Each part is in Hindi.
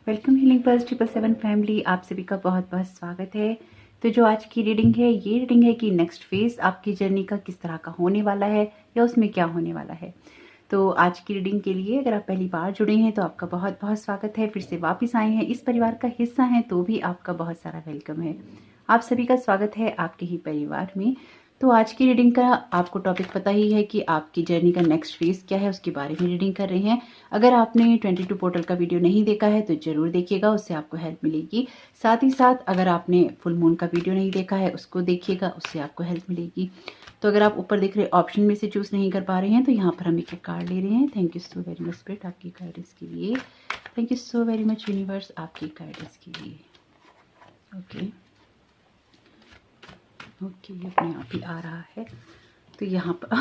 वेलकम हीलिंग पल्स 777 फैमिली, आप सभी का बहुत बहुत स्वागत है। तो जो आज की रीडिंग है, ये रीडिंग है कि नेक्स्ट फेज आपकी जर्नी का किस तरह का होने वाला है या उसमें क्या होने वाला है। तो आज की रीडिंग के लिए अगर आप पहली बार जुड़े हैं तो आपका बहुत बहुत स्वागत है। फिर से वापस आए हैं, इस परिवार का हिस्सा हैं तो भी आपका बहुत सारा वेलकम है। आप सभी का स्वागत है आपके ही परिवार में। तो आज की रीडिंग का आपको टॉपिक पता ही है कि आपकी जर्नी का नेक्स्ट फेज क्या है, उसके बारे में रीडिंग कर रहे हैं। अगर आपने 22 पोर्टल का वीडियो नहीं देखा है तो जरूर देखिएगा, उससे आपको हेल्प मिलेगी। साथ ही साथ अगर आपने फुल मून का वीडियो नहीं देखा है उसको देखिएगा, उससे आपको हेल्प मिलेगी। तो अगर आप ऊपर देख रहे ऑप्शन में से चूज नहीं कर पा रहे हैं तो यहाँ पर हम एक कार्ड ले रहे हैं। Thank you so very much spirit आपकी गाइडेंस के लिए। Thank you so very much universe आपकी गाइडेंस के लिए। ओके ओके, ये अपने आप ही आ रहा है। तो यहाँ पर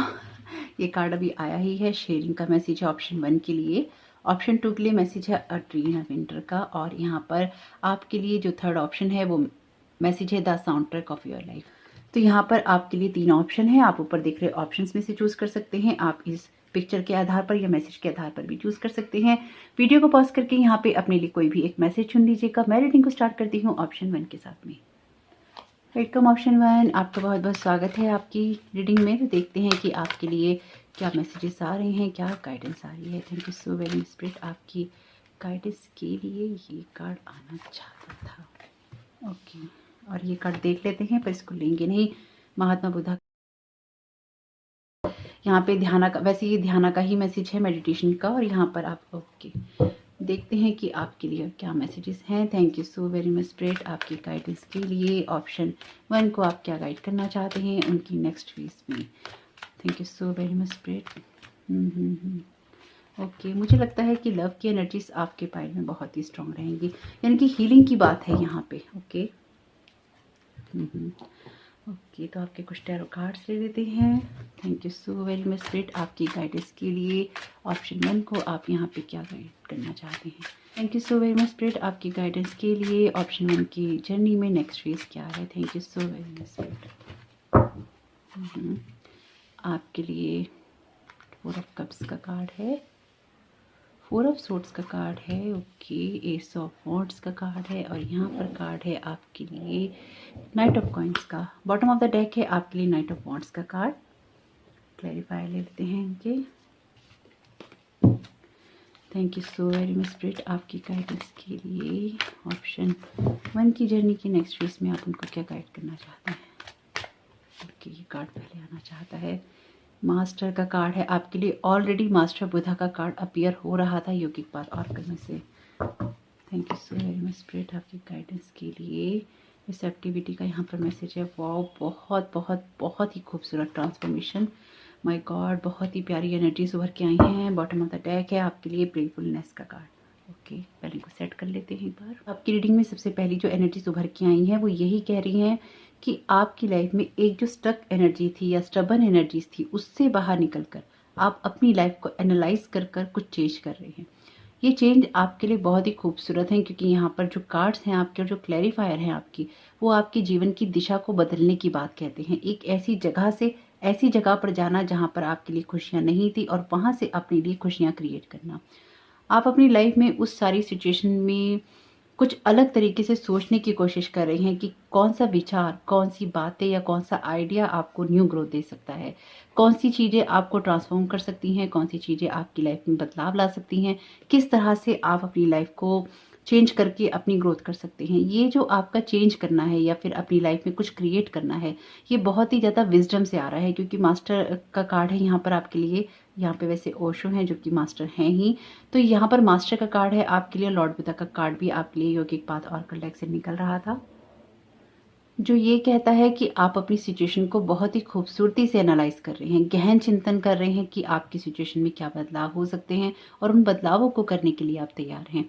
ये कार्ड अभी आया ही है। शेयरिंग का मैसेज है ऑप्शन 1 के लिए। ऑप्शन 2 के लिए मैसेज है a tree in a winter का। और यहाँ पर आपके लिए जो थर्ड ऑप्शन है वो मैसेज है the sound track of your life. तो यहाँ पर आपके लिए 3 ऑप्शन है, आप ऊपर देख रहे ऑप्शंस में से चूज कर सकते हैं। आप इस पिक्चर के आधार पर या मैसेज के आधार पर भी चूज कर सकते हैं। वीडियो को पॉज करके यहाँ पे अपने लिए कोई भी एक मैसेज चुन लीजिएगा। मैं रीडिंग को स्टार्ट करती हूँ ऑप्शन 1 के साथ में। वेलकम ऑप्शन 1, आपका बहुत बहुत स्वागत है आपकी रीडिंग में। तो देखते हैं कि आपके लिए क्या मैसेजेस आ रहे हैं, क्या गाइडेंस आ रही है। Thank you so very much spirit आपकी गाइडेंस के लिए। ये कार्ड आना चाहता था। ओके, और ये कार्ड देख लेते हैं पर इसको लेंगे नहीं। महात्मा बुद्धा, यहाँ पे ध्यान का, वैसे ये ध्यान का ही मैसेज है, मेडिटेशन का। और यहाँ पर आप ओके देखते हैं कि आपके लिए क्या मैसेजेस हैं। Thank you so very much spirit आपकी गाइडेंस के लिए। ऑप्शन 1 को आप क्या गाइड करना चाहते हैं उनकी नेक्स्ट फेज में। Thank you so very much spirit. Okay, मुझे लगता है कि लव की एनर्जीज आपके पाइल में बहुत ही स्ट्रांग रहेंगी, यानी कि हीलिंग की बात है यहाँ पे। ओके ओके, तो आपके कुछ टैरो कार्ड्स ले लेते हैं। Thank you so very much spirit आपकी गाइडेंस के लिए। ऑप्शन 1 को आप यहाँ पे क्या गाइड करना चाहते हैं। Thank you so very much spirit आपकी गाइडेंस के लिए। ऑप्शन 1 की जर्नी में नेक्स्ट फेज क्या है। Thank you so very much spirit. आपके लिए 4 ऑफ कप्स का कार्ड है, 4 ऑफ सोर्ड्स का कार्ड है। ओके, एस ऑफ वॉन्ड्स का कार्ड है। और यहाँ पर कार्ड है आपके लिए नाइट ऑफ कॉइन्स का। बॉटम ऑफ द डेक है आपके लिए नाइट ऑफ वॉन्ड्स का कार्ड। क्लैरिफायर ले लेते हैं इनके। Thank you so very much spirit आपकी गाइडेंस के लिए। ऑप्शन 1 की जर्नी की नेक्स्ट फेज में आप उनको क्या गाइड करना चाहते हैं। ओके, ये कार्ड पहले आना चाहता है। मास्टर का कार्ड है आपके लिए। ऑलरेडी मास्टर बुद्धा का कार्ड अपीयर हो रहा था योगिक पाथ ऑर्कल में से। Thank you so very much spirit आपकी गाइडेंस के लिए। रिसेप्टिविटी का यहाँ पर मैसेज है। वाओ, बहुत बहुत बहुत ही खूबसूरत ट्रांसफॉर्मेशन। माय गॉड, बहुत ही प्यारी एनर्जीज उभर के आई हैं। बॉटम ऑफ द डेक है आपके लिए प्रेफुलनेस का कार्ड। ओके, पहले को सेट कर लेते हैं एक बार। आपकी रीडिंग में सबसे पहली जो एनर्जीज उभर के आई हैं वो यही कह रही हैं कि आपकी लाइफ में एक जो स्टक एनर्जी थी या स्टबन एनर्जीज थी उससे बाहर निकलकर आप अपनी लाइफ को एनालाइज कर कर कुछ चेंज कर रहे हैं। ये चेंज आपके लिए बहुत ही खूबसूरत है, क्योंकि यहाँ पर जो कार्ड्स हैं आपके और जो क्लैरिफायर हैं आपकी, वो आपके जीवन की दिशा को बदलने की बात कहते हैं। एक ऐसी जगह से ऐसी जगह पर जाना जहाँ पर आपके लिए खुशियाँ नहीं थी और वहाँ से अपने लिए खुशियाँ क्रिएट करना। आप अपनी लाइफ में उस सारी सिचुएशन में कुछ अलग तरीके से सोचने की कोशिश कर रहे हैं कि कौन सा विचार, कौन सी बातें या कौन सा आइडिया आपको न्यू ग्रोथ दे सकता है, कौन सी चीज़ें आपको ट्रांसफॉर्म कर सकती हैं, कौन सी चीज़ें आपकी लाइफ में बदलाव ला सकती हैं, किस तरह से आप अपनी लाइफ को चेंज करके अपनी ग्रोथ कर सकते हैं। ये जो आपका चेंज करना है या फिर अपनी लाइफ में कुछ क्रिएट करना है, ये बहुत ही ज़्यादा विजडम से आ रहा है, क्योंकि मास्टर का कार्ड है यहाँ पर आपके लिए। यहाँ पे वैसे ओशो हैं जो कि मास्टर हैं ही, तो यहाँ पर मास्टर का कार्ड है आपके लिए। लॉर्ड बुद्धा का कार्ड भी आपके लिए योगिक पाथ ऑर्कल डेक से निकल रहा था, जो ये कहता है कि आप अपनी सिचुएशन को बहुत ही खूबसूरती से एनालाइज कर रहे हैं, गहन चिंतन कर रहे हैं कि आपकी सिचुएशन में क्या बदलाव हो सकते हैं और उन बदलावों को करने के लिए आप तैयार हैं।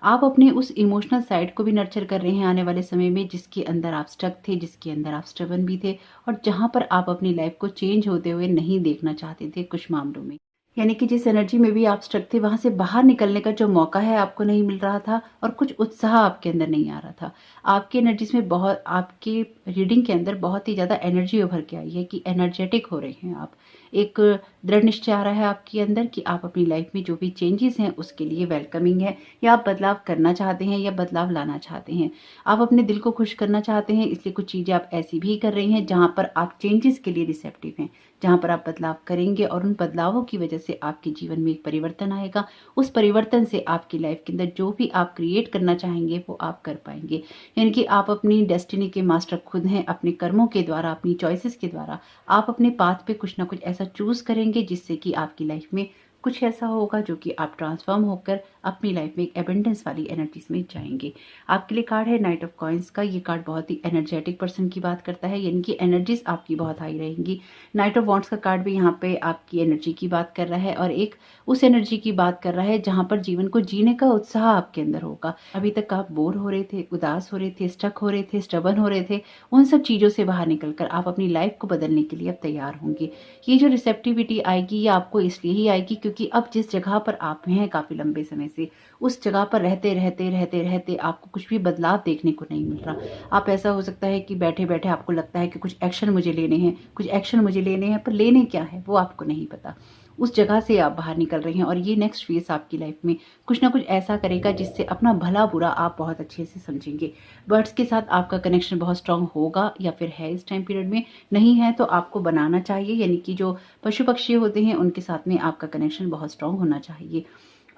आप अपने उस इमोशनल साइड को भी नर्चर कर रहे हैं आने वाले समय में, जिसके अंदर आप स्टक थे, जिसके अंदर आप स्टबन भी थे और जहाँ पर आप अपनी लाइफ को चेंज होते हुए नहीं देखना चाहते थे कुछ मामलों में। यानी कि जिस एनर्जी में भी आप स्टक थे वहां से बाहर निकलने का जो मौका है आपको नहीं मिल रहा था और कुछ उत्साह आपके अंदर नहीं आ रहा था। आपकी एनर्जीज में बहुत, आपकी रीडिंग के अंदर बहुत ही ज़्यादा एनर्जी उभर के आई है कि एनर्जेटिक हो रहे हैं आप। एक दृढ़ निश्चय आ रहा है आपके अंदर कि आप अपनी लाइफ में जो भी चेंजेस हैं उसके लिए वेलकमिंग है, या आप बदलाव करना चाहते हैं या बदलाव लाना चाहते हैं। आप अपने दिल को खुश करना चाहते हैं, इसलिए कुछ चीज़ें आप ऐसी भी कर रही हैं जहाँ पर आप चेंजेस के लिए रिसेप्टिव हैं, जहाँ पर आप बदलाव करेंगे और उन बदलावों की वजह से आपके जीवन में एक परिवर्तन आएगा। उस परिवर्तन से आपकी लाइफ के अंदर जो भी आप क्रिएट करना चाहेंगे वो आप कर पाएंगे। यानी कि आप अपनी डेस्टिनी के मास्टर खुद हैं। अपने कर्मों के द्वारा, अपनी चॉइसेस के द्वारा आप अपने पाथ पे कुछ ना कुछ ऐसा चूज करेंगे जिससे कि आपकी लाइफ में कुछ ऐसा होगा जो कि आप ट्रांसफॉर्म होकर अपनी लाइफ में एक एबंडेंस वाली एनर्जीज में जाएंगे। आपके लिए कार्ड है नाइट ऑफ कॉइंस का। ये कार्ड बहुत ही एनर्जेटिक पर्सन की बात करता है, यानी कि एनर्जीज आपकी बहुत हाई रहेंगी। नाइट ऑफ वॉन्ड्स का कार्ड भी यहाँ पे आपकी एनर्जी की बात कर रहा है और एक उस एनर्जी की बात कर रहा है जहां पर जीवन को जीने का उत्साह आपके अंदर होगा। अभी तक आप बोर हो रहे थे, उदास हो रहे थे, स्टक हो रहे थे, स्टबर्न हो रहे थे, उन सब चीजों से बाहर निकलकर आप अपनी लाइफ को बदलने के लिए अब तैयार होंगे। ये जो रिसेप्टिविटी आएगी ये आपको इसलिए ही आएगी क्योंकि अब जिस जगह पर आप हैं काफी लंबे समय से, उस जगह पर रहते रहते रहते रहते आपको कुछ भी बदलाव देखने को नहीं मिल रहा। आप, ऐसा हो सकता है कि बैठे बैठे आपको लगता है कि कुछ एक्शन मुझे लेने हैं, कुछ एक्शन मुझे लेने हैं, पर लेने क्या है वो आपको नहीं पता। उस जगह से आप बाहर निकल रहे हैं और ये नेक्स्ट फेज आपकी लाइफ में कुछ ना कुछ ऐसा करेगा जिससे अपना भला बुरा आप बहुत अच्छे से समझेंगे। बर्ड्स के साथ आपका कनेक्शन बहुत स्ट्रांग होगा या फिर है इस टाइम पीरियड में, नहीं है तो आपको बनाना चाहिए। यानी कि जो पशु पक्षी होते हैं उनके साथ में आपका कनेक्शन बहुत स्ट्रांग होना चाहिए।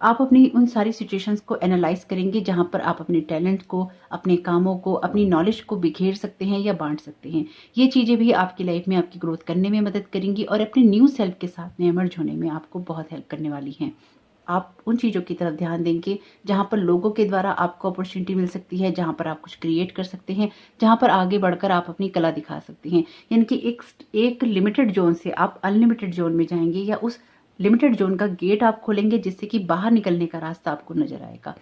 आप अपनी उन सारी सिचुएशंस को एनालाइज करेंगे जहां पर आप अपने टैलेंट को, अपने कामों को, अपनी नॉलेज को बिखेर सकते हैं या बांट सकते हैं। ये चीजें भी आपकी लाइफ में आपकी ग्रोथ करने में मदद करेंगी और अपने न्यू सेल्फ के साथ में इमर्ज होने में आपको बहुत हेल्प करने वाली हैं। आप उन चीज़ों की तरफ ध्यान देंगे जहां पर लोगों के द्वारा आपको अपॉर्चुनिटी मिल सकती है, जहां पर आप कुछ क्रिएट कर सकते हैं, जहां पर आगे बढ़कर आप अपनी कला दिखा सकते हैं। यानी कि एक लिमिटेड जोन से आप अनलिमिटेड जोन में जाएंगे या उस लिमिटेड जोन का गेट आप खोलेंगे जिससे कि बाहर निकलने का रास्ता आपको नजर आएगा।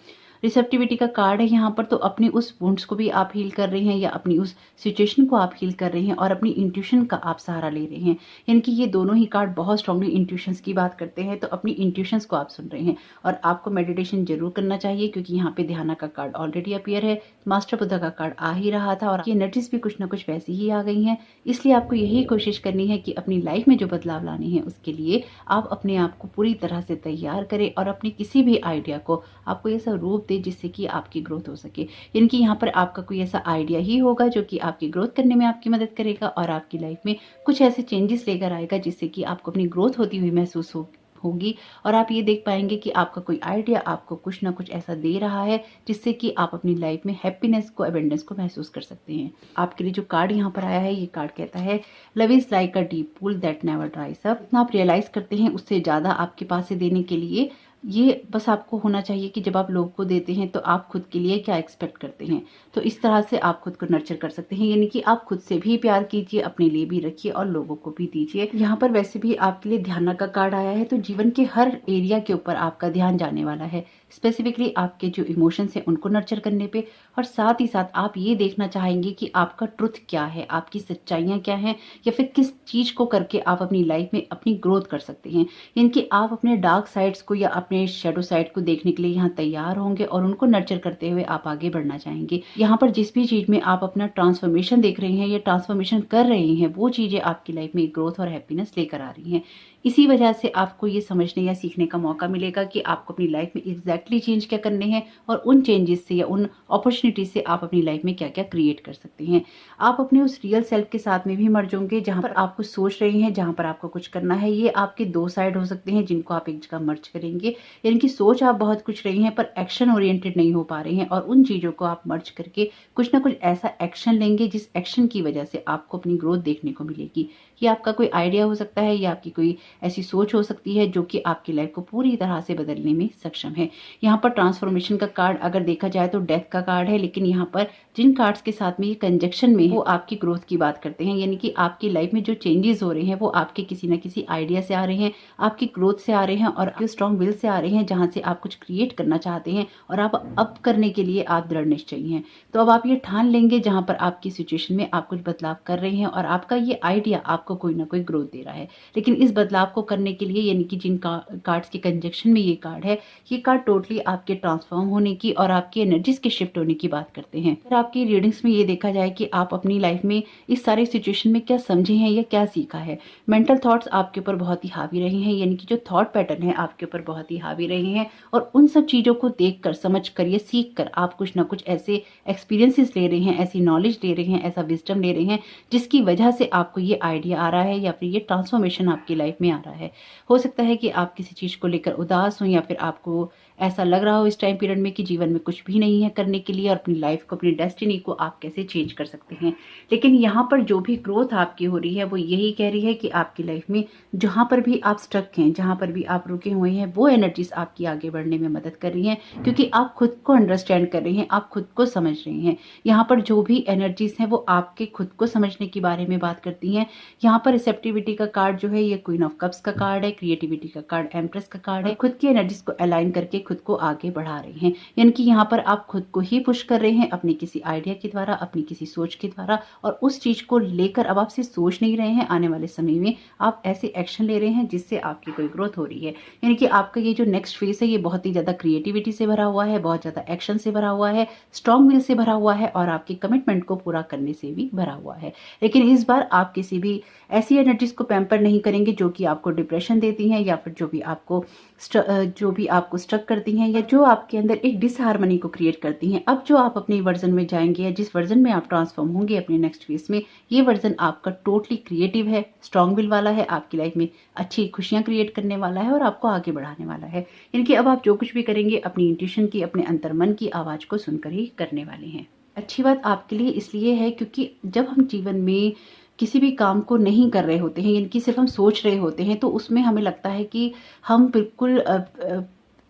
रिसेप्टिविटी का कार्ड है यहाँ पर, तो अपने उस वुंड्स को भी आप हील कर रहे हैं या अपनी उस सिचुएशन को आप हील कर रहे हैं और अपनी इंट्यूशन का आप सहारा ले रहे हैं। यानी कि ये दोनों ही कार्ड बहुत स्ट्रांगली इंट्यूशंस की बात करते हैं, तो अपनी इंट्यूशंस को आप सुन रहे हैं और आपको मेडिटेशन जरूर करना चाहिए क्योंकि यहाँ पे ध्यान का कार्ड ऑलरेडी अपीयर है, मास्टर बुद्धा का कार्ड आ ही रहा था और ये एनर्जीज भी कुछ ना कुछ वैसी ही आ गई हैं। इसलिए आपको यही कोशिश करनी है कि अपनी लाइफ में जो बदलाव लाने हैं उसके लिए आप अपने आप को पूरी तरह से तैयार करें और अपनी किसी भी आइडिया को आपको ऐसा रूप दे जिससे कि आपकी ग्रोथ हो सके। यानी कि यहाँ पर आपका कोई ऐसा आइडिया ही होगा जो कि आपकी ग्रोथ करने में आपकी मदद करेगा और आपकी लाइफ में कुछ ऐसे चेंजेस लेकर आएगा जिससे कि आपको अपनी ग्रोथ होती हुई महसूस होगी और आप ये देख पाएंगे कि आपका कोई आइडिया आपको कुछ ना कुछ ऐसा दे रहा है जिससे कि आप अपनी लाइफ में हैप्पीनेस को, एबंडेंस को महसूस कर सकते हैं। आपके लिए जो कार्ड यहाँ पर आया है, ये कार्ड कहता है love is like a deep pool that never ड्राइज up. आप रियलाइज करते हैं उससे ज्यादा आपके पास से देने के लिए ये बस आपको होना चाहिए कि जब आप लोगों को देते हैं तो आप खुद के लिए क्या एक्सपेक्ट करते हैं। तो इस तरह से आप खुद को नर्चर कर सकते हैं, यानी कि आप खुद से भी प्यार कीजिए, अपने लिए भी रखिए और लोगों को भी दीजिए। यहाँ पर वैसे भी आपके लिए ध्यान का कार्ड आया है, तो जीवन के हर एरिया के ऊपर आपका ध्यान जाने वाला है, स्पेसिफिकली आपके जो इमोशंस हैं उनको नर्चर करने पे, और साथ ही साथ आप ये देखना चाहेंगे कि आपका ट्रुथ क्या है, आपकी सच्चाइयाँ क्या हैं, या फिर किस चीज को करके आप अपनी लाइफ में अपनी ग्रोथ कर सकते हैं। यानी कि आप अपने डार्क साइड्स को या अपने शेडो साइड को देखने के लिए यहाँ तैयार होंगे और उनको नर्चर करते हुए आप आगे बढ़ना चाहेंगे। यहाँ पर जिस भी चीज में आप अपना ट्रांसफॉर्मेशन देख रहे हैं या ट्रांसफॉर्मेशन कर रहे हैं, वो चीजें आपकी लाइफ में ग्रोथ और हैप्पीनेस लेकर आ रही हैं। इसी वजह से आपको ये समझने या सीखने का मौका मिलेगा कि आपको अपनी लाइफ में एग्जैक्टली चेंज क्या करने हैं और उन चेंजेस से या उन अपॉर्चुनिटी से आप अपनी लाइफ में क्या क्या क्रिएट कर सकते हैं। आप अपने उस रियल सेल्फ के साथ में भी मर्ज होंगे जहां पर आप कुछ सोच रहे हैं, जहां पर आपको कुछ करना है। ये आपके दो साइड हो सकते हैं जिनको आप एक जगह मर्ज करेंगे। यानी कि सोच आप बहुत कुछ रही हैं पर एक्शन ओरिएंटेड नहीं हो पा रहे हैं, और उन चीजों को आप मर्ज करके कुछ ना कुछ ऐसा एक्शन लेंगे जिस एक्शन की वजह से आपको अपनी ग्रोथ देखने को मिलेगी। ये आपका कोई आइडिया हो सकता है या आपकी कोई ऐसी सोच हो सकती है जो कि आपकी लाइफ को पूरी तरह से बदलने में सक्षम है। यहाँ पर ट्रांसफॉर्मेशन का कार्ड अगर देखा जाए तो डेथ का कार्ड है, लेकिन यहाँ पर जिन कार्ड्स के साथ में ये कंजक्शन में वो आपकी ग्रोथ की बात करते हैं, यानी कि आपकी लाइफ में जो चेंजेस हो रहे हैं वो आपके किसी न किसी आइडिया से आ रहे हैं, आपकी ग्रोथ से आ रहे हैं और आपके स्ट्रॉन्ग विल से आ रहे हैं, जहां से आप कुछ क्रिएट करना चाहते हैं और आप अब करने के लिए आप दृढ़ निश्चयी हैं। तो अब आप ये ठान लेंगे जहां पर आपकी सिचुएशन में आप कुछ बदलाव कर रहे हैं और आपका ये आइडिया आपको कोई ना कोई ग्रोथ दे रहा है। लेकिन इस बदलाव को करने के लिए, यानी कि जिन कार्ड्स के कंजक्शन में ये कार्ड है, ये कार्ड टोटली आपके ट्रांसफॉर्म होने की और आपकी एनर्जीज के शिफ्ट होने की बात करते हैं। फिर आपकी रीडिंग्स में ये देखा जाए कि आप अपनी लाइफ में इस सारे सिचुएशन में क्या समझे हैं या क्या सीखा है। मेंटल थॉट्स आपके ऊपर बहुत ही हावी रहे हैं, यानी कि जो थॉट पैटर्न है आपके ऊपर बहुत ही हावी रहे हैं और उन सब चीजों को देखकर, समझकर या सीख कर आप कुछ ना कुछ ऐसे एक्सपीरियंसेस ले रहे हैं, ऐसी नॉलेज ले रहे हैं, ऐसा विजडम ले रहे हैं जिसकी वजह से आपको ये आइडिया आ रहा है या फिर ये ट्रांसफॉर्मेशन आपकी लाइफ में आ रहा है। हो सकता है कि आप किसी चीज को लेकर उदास हो या फिर आपको ऐसा लग रहा हो इस टाइम पीरियड में कि जीवन में कुछ भी नहीं है करने के लिए और अपनी लाइफ को, अपनी डेस्टिनी को आप कैसे चेंज कर सकते हैं। लेकिन यहाँ पर जो भी ग्रोथ आपकी हो रही है वो यही कह रही है कि आपकी लाइफ में जहां पर भी आप स्टक हैं, जहां पर भी आप रुके हुए हैं, वो एनर्जीज आपकी आगे बढ़ने में मदद कर रही हैं, क्योंकि आप खुद को अंडरस्टैंड कर रहे हैं, आप खुद को समझ रहे हैं। यहाँ पर जो भी एनर्जीज हैं वो आपके खुद को समझने के बारे में बात करती हैं। यहाँ पर रिसेप्टिविटी का कार्ड जो है ये क्वीन ऑफ कप्स का कार्ड है, क्रिएटिविटी का कार्ड एम्प्रेस का कार्ड है। खुद की एनर्जीज को अलाइन करके खुद को आगे बढ़ा रहे हैं, यानी कि यहाँ पर आप खुद को ही पुश कर रहे हैं अपने किसी आइडिया के द्वारा, अपनी किसी सोच के द्वारा, और उस चीज को लेकर अब आप सिर्फ सोच नहीं रहे हैं, आने वाले समय में आप ऐसे एक्शन ले रहे हैं जिससे आपकी कोई ग्रोथ हो रही है। यानी कि आपका ये जो नेक्स्ट फेज है ये बहुत ही ज्यादा क्रिएटिविटी से भरा हुआ है, बहुत ज्यादा एक्शन से भरा हुआ है, स्ट्रॉन्ग विल से भरा हुआ है और आपके कमिटमेंट को पूरा करने से भी भरा हुआ है। लेकिन इस बार आप किसी भी ऐसी एनर्जीज को पैम्पर नहीं करेंगे जो कि आपको डिप्रेशन देती हैं या फिर जो भी आपको स्ट्रक करती हैं या जो आपके अंदर एक डिसहार्मनी को क्रिएट करती हैं। अब जो आप अपने वर्जन में जाएंगे या जिस वर्जन में आप ट्रांसफॉर्म होंगे अपने नेक्स्ट फेज में, ये वर्जन आपका टोटली क्रिएटिव है, स्ट्रॉन्ग विल वाला है, आपकी लाइफ में अच्छी खुशियां क्रिएट करने वाला है और आपको आगे बढ़ाने वाला है। यानी कि अब आप जो कुछ भी करेंगे अपनी इंट्यूशन की, अपने अंतर्मन की आवाज को सुनकर ही करने वाले हैं। अच्छी बात आपके लिए इसलिए है क्योंकि जब हम जीवन में किसी भी काम को नहीं कर रहे होते हैं, यानी कि सिर्फ हम सोच रहे होते हैं, तो उसमें हमें लगता है कि हम बिल्कुल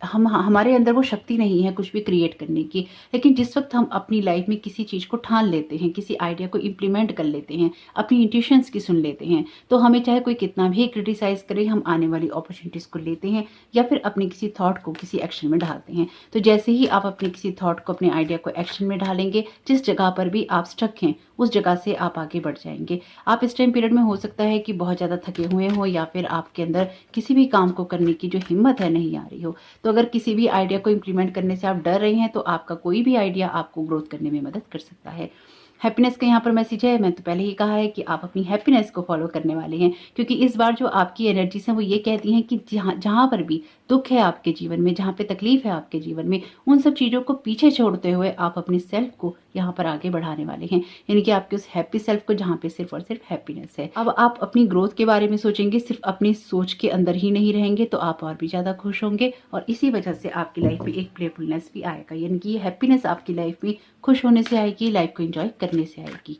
हमारे अंदर वो शक्ति नहीं है कुछ भी क्रिएट करने की। लेकिन जिस वक्त हम अपनी लाइफ में किसी चीज को ठान लेते हैं, किसी आइडिया को इम्प्लीमेंट कर लेते हैं, अपनी इंट्यूशंस की सुन लेते हैं, तो हमें चाहे कोई कितना भी क्रिटिसाइज करे, हम आने वाली अपॉर्चुनिटीज को लेते हैं या फिर अपने किसी थॉट को किसी एक्शन में ढालते हैं। तो जैसे ही आप अपने किसी थॉट को, अपने आइडिया को एक्शन में ढालेंगे, जिस जगह पर भी आप स्टक हैं उस जगह से आप आगे बढ़ जाएंगे। आप इस टाइम पीरियड में हो सकता है कि बहुत ज्यादा थके हुए हो या फिर आपके अंदर किसी भी काम को करने की जो हिम्मत है नहीं आ रही हो। तो अगर किसी भी आइडिया को इम्प्लीमेंट करने से आप डर रहे हैं तो आपका कोई भी आइडिया आपको ग्रोथ करने में मदद कर सकता है। हैप्पीनेस का यहाँ पर मैसेज है, मैं तो पहले ही कहा है कि आप अपनी हैप्पीनेस को फॉलो करने वाले हैं, क्योंकि इस बार जो आपकी एनर्जीज हैं वो ये कहती हैं कि जहाँ पर भी दुख है आपके जीवन में, जहाँ पे तकलीफ है आपके जीवन में, उन सब चीज़ों को पीछे छोड़ते हुए आप अपने सेल्फ को यहाँ पर आगे बढ़ाने वाले हैं। यानी कि आपके उस हैप्पी सेल्फ को जहाँ पे सिर्फ और सिर्फ हैप्पीनेस है। अब आप अपनी ग्रोथ के बारे में सोचेंगे, सिर्फ अपनी सोच के अंदर ही नहीं रहेंगे, तो आप और भी ज़्यादा खुश होंगे और इसी वजह से आपकी लाइफ में एक प्लेफुलनेस भी आएगा। यानी कि ये हैप्पीनेस आपकी लाइफ में खुश होने से आएगी, लाइफ को एंजॉय करने से आएगी।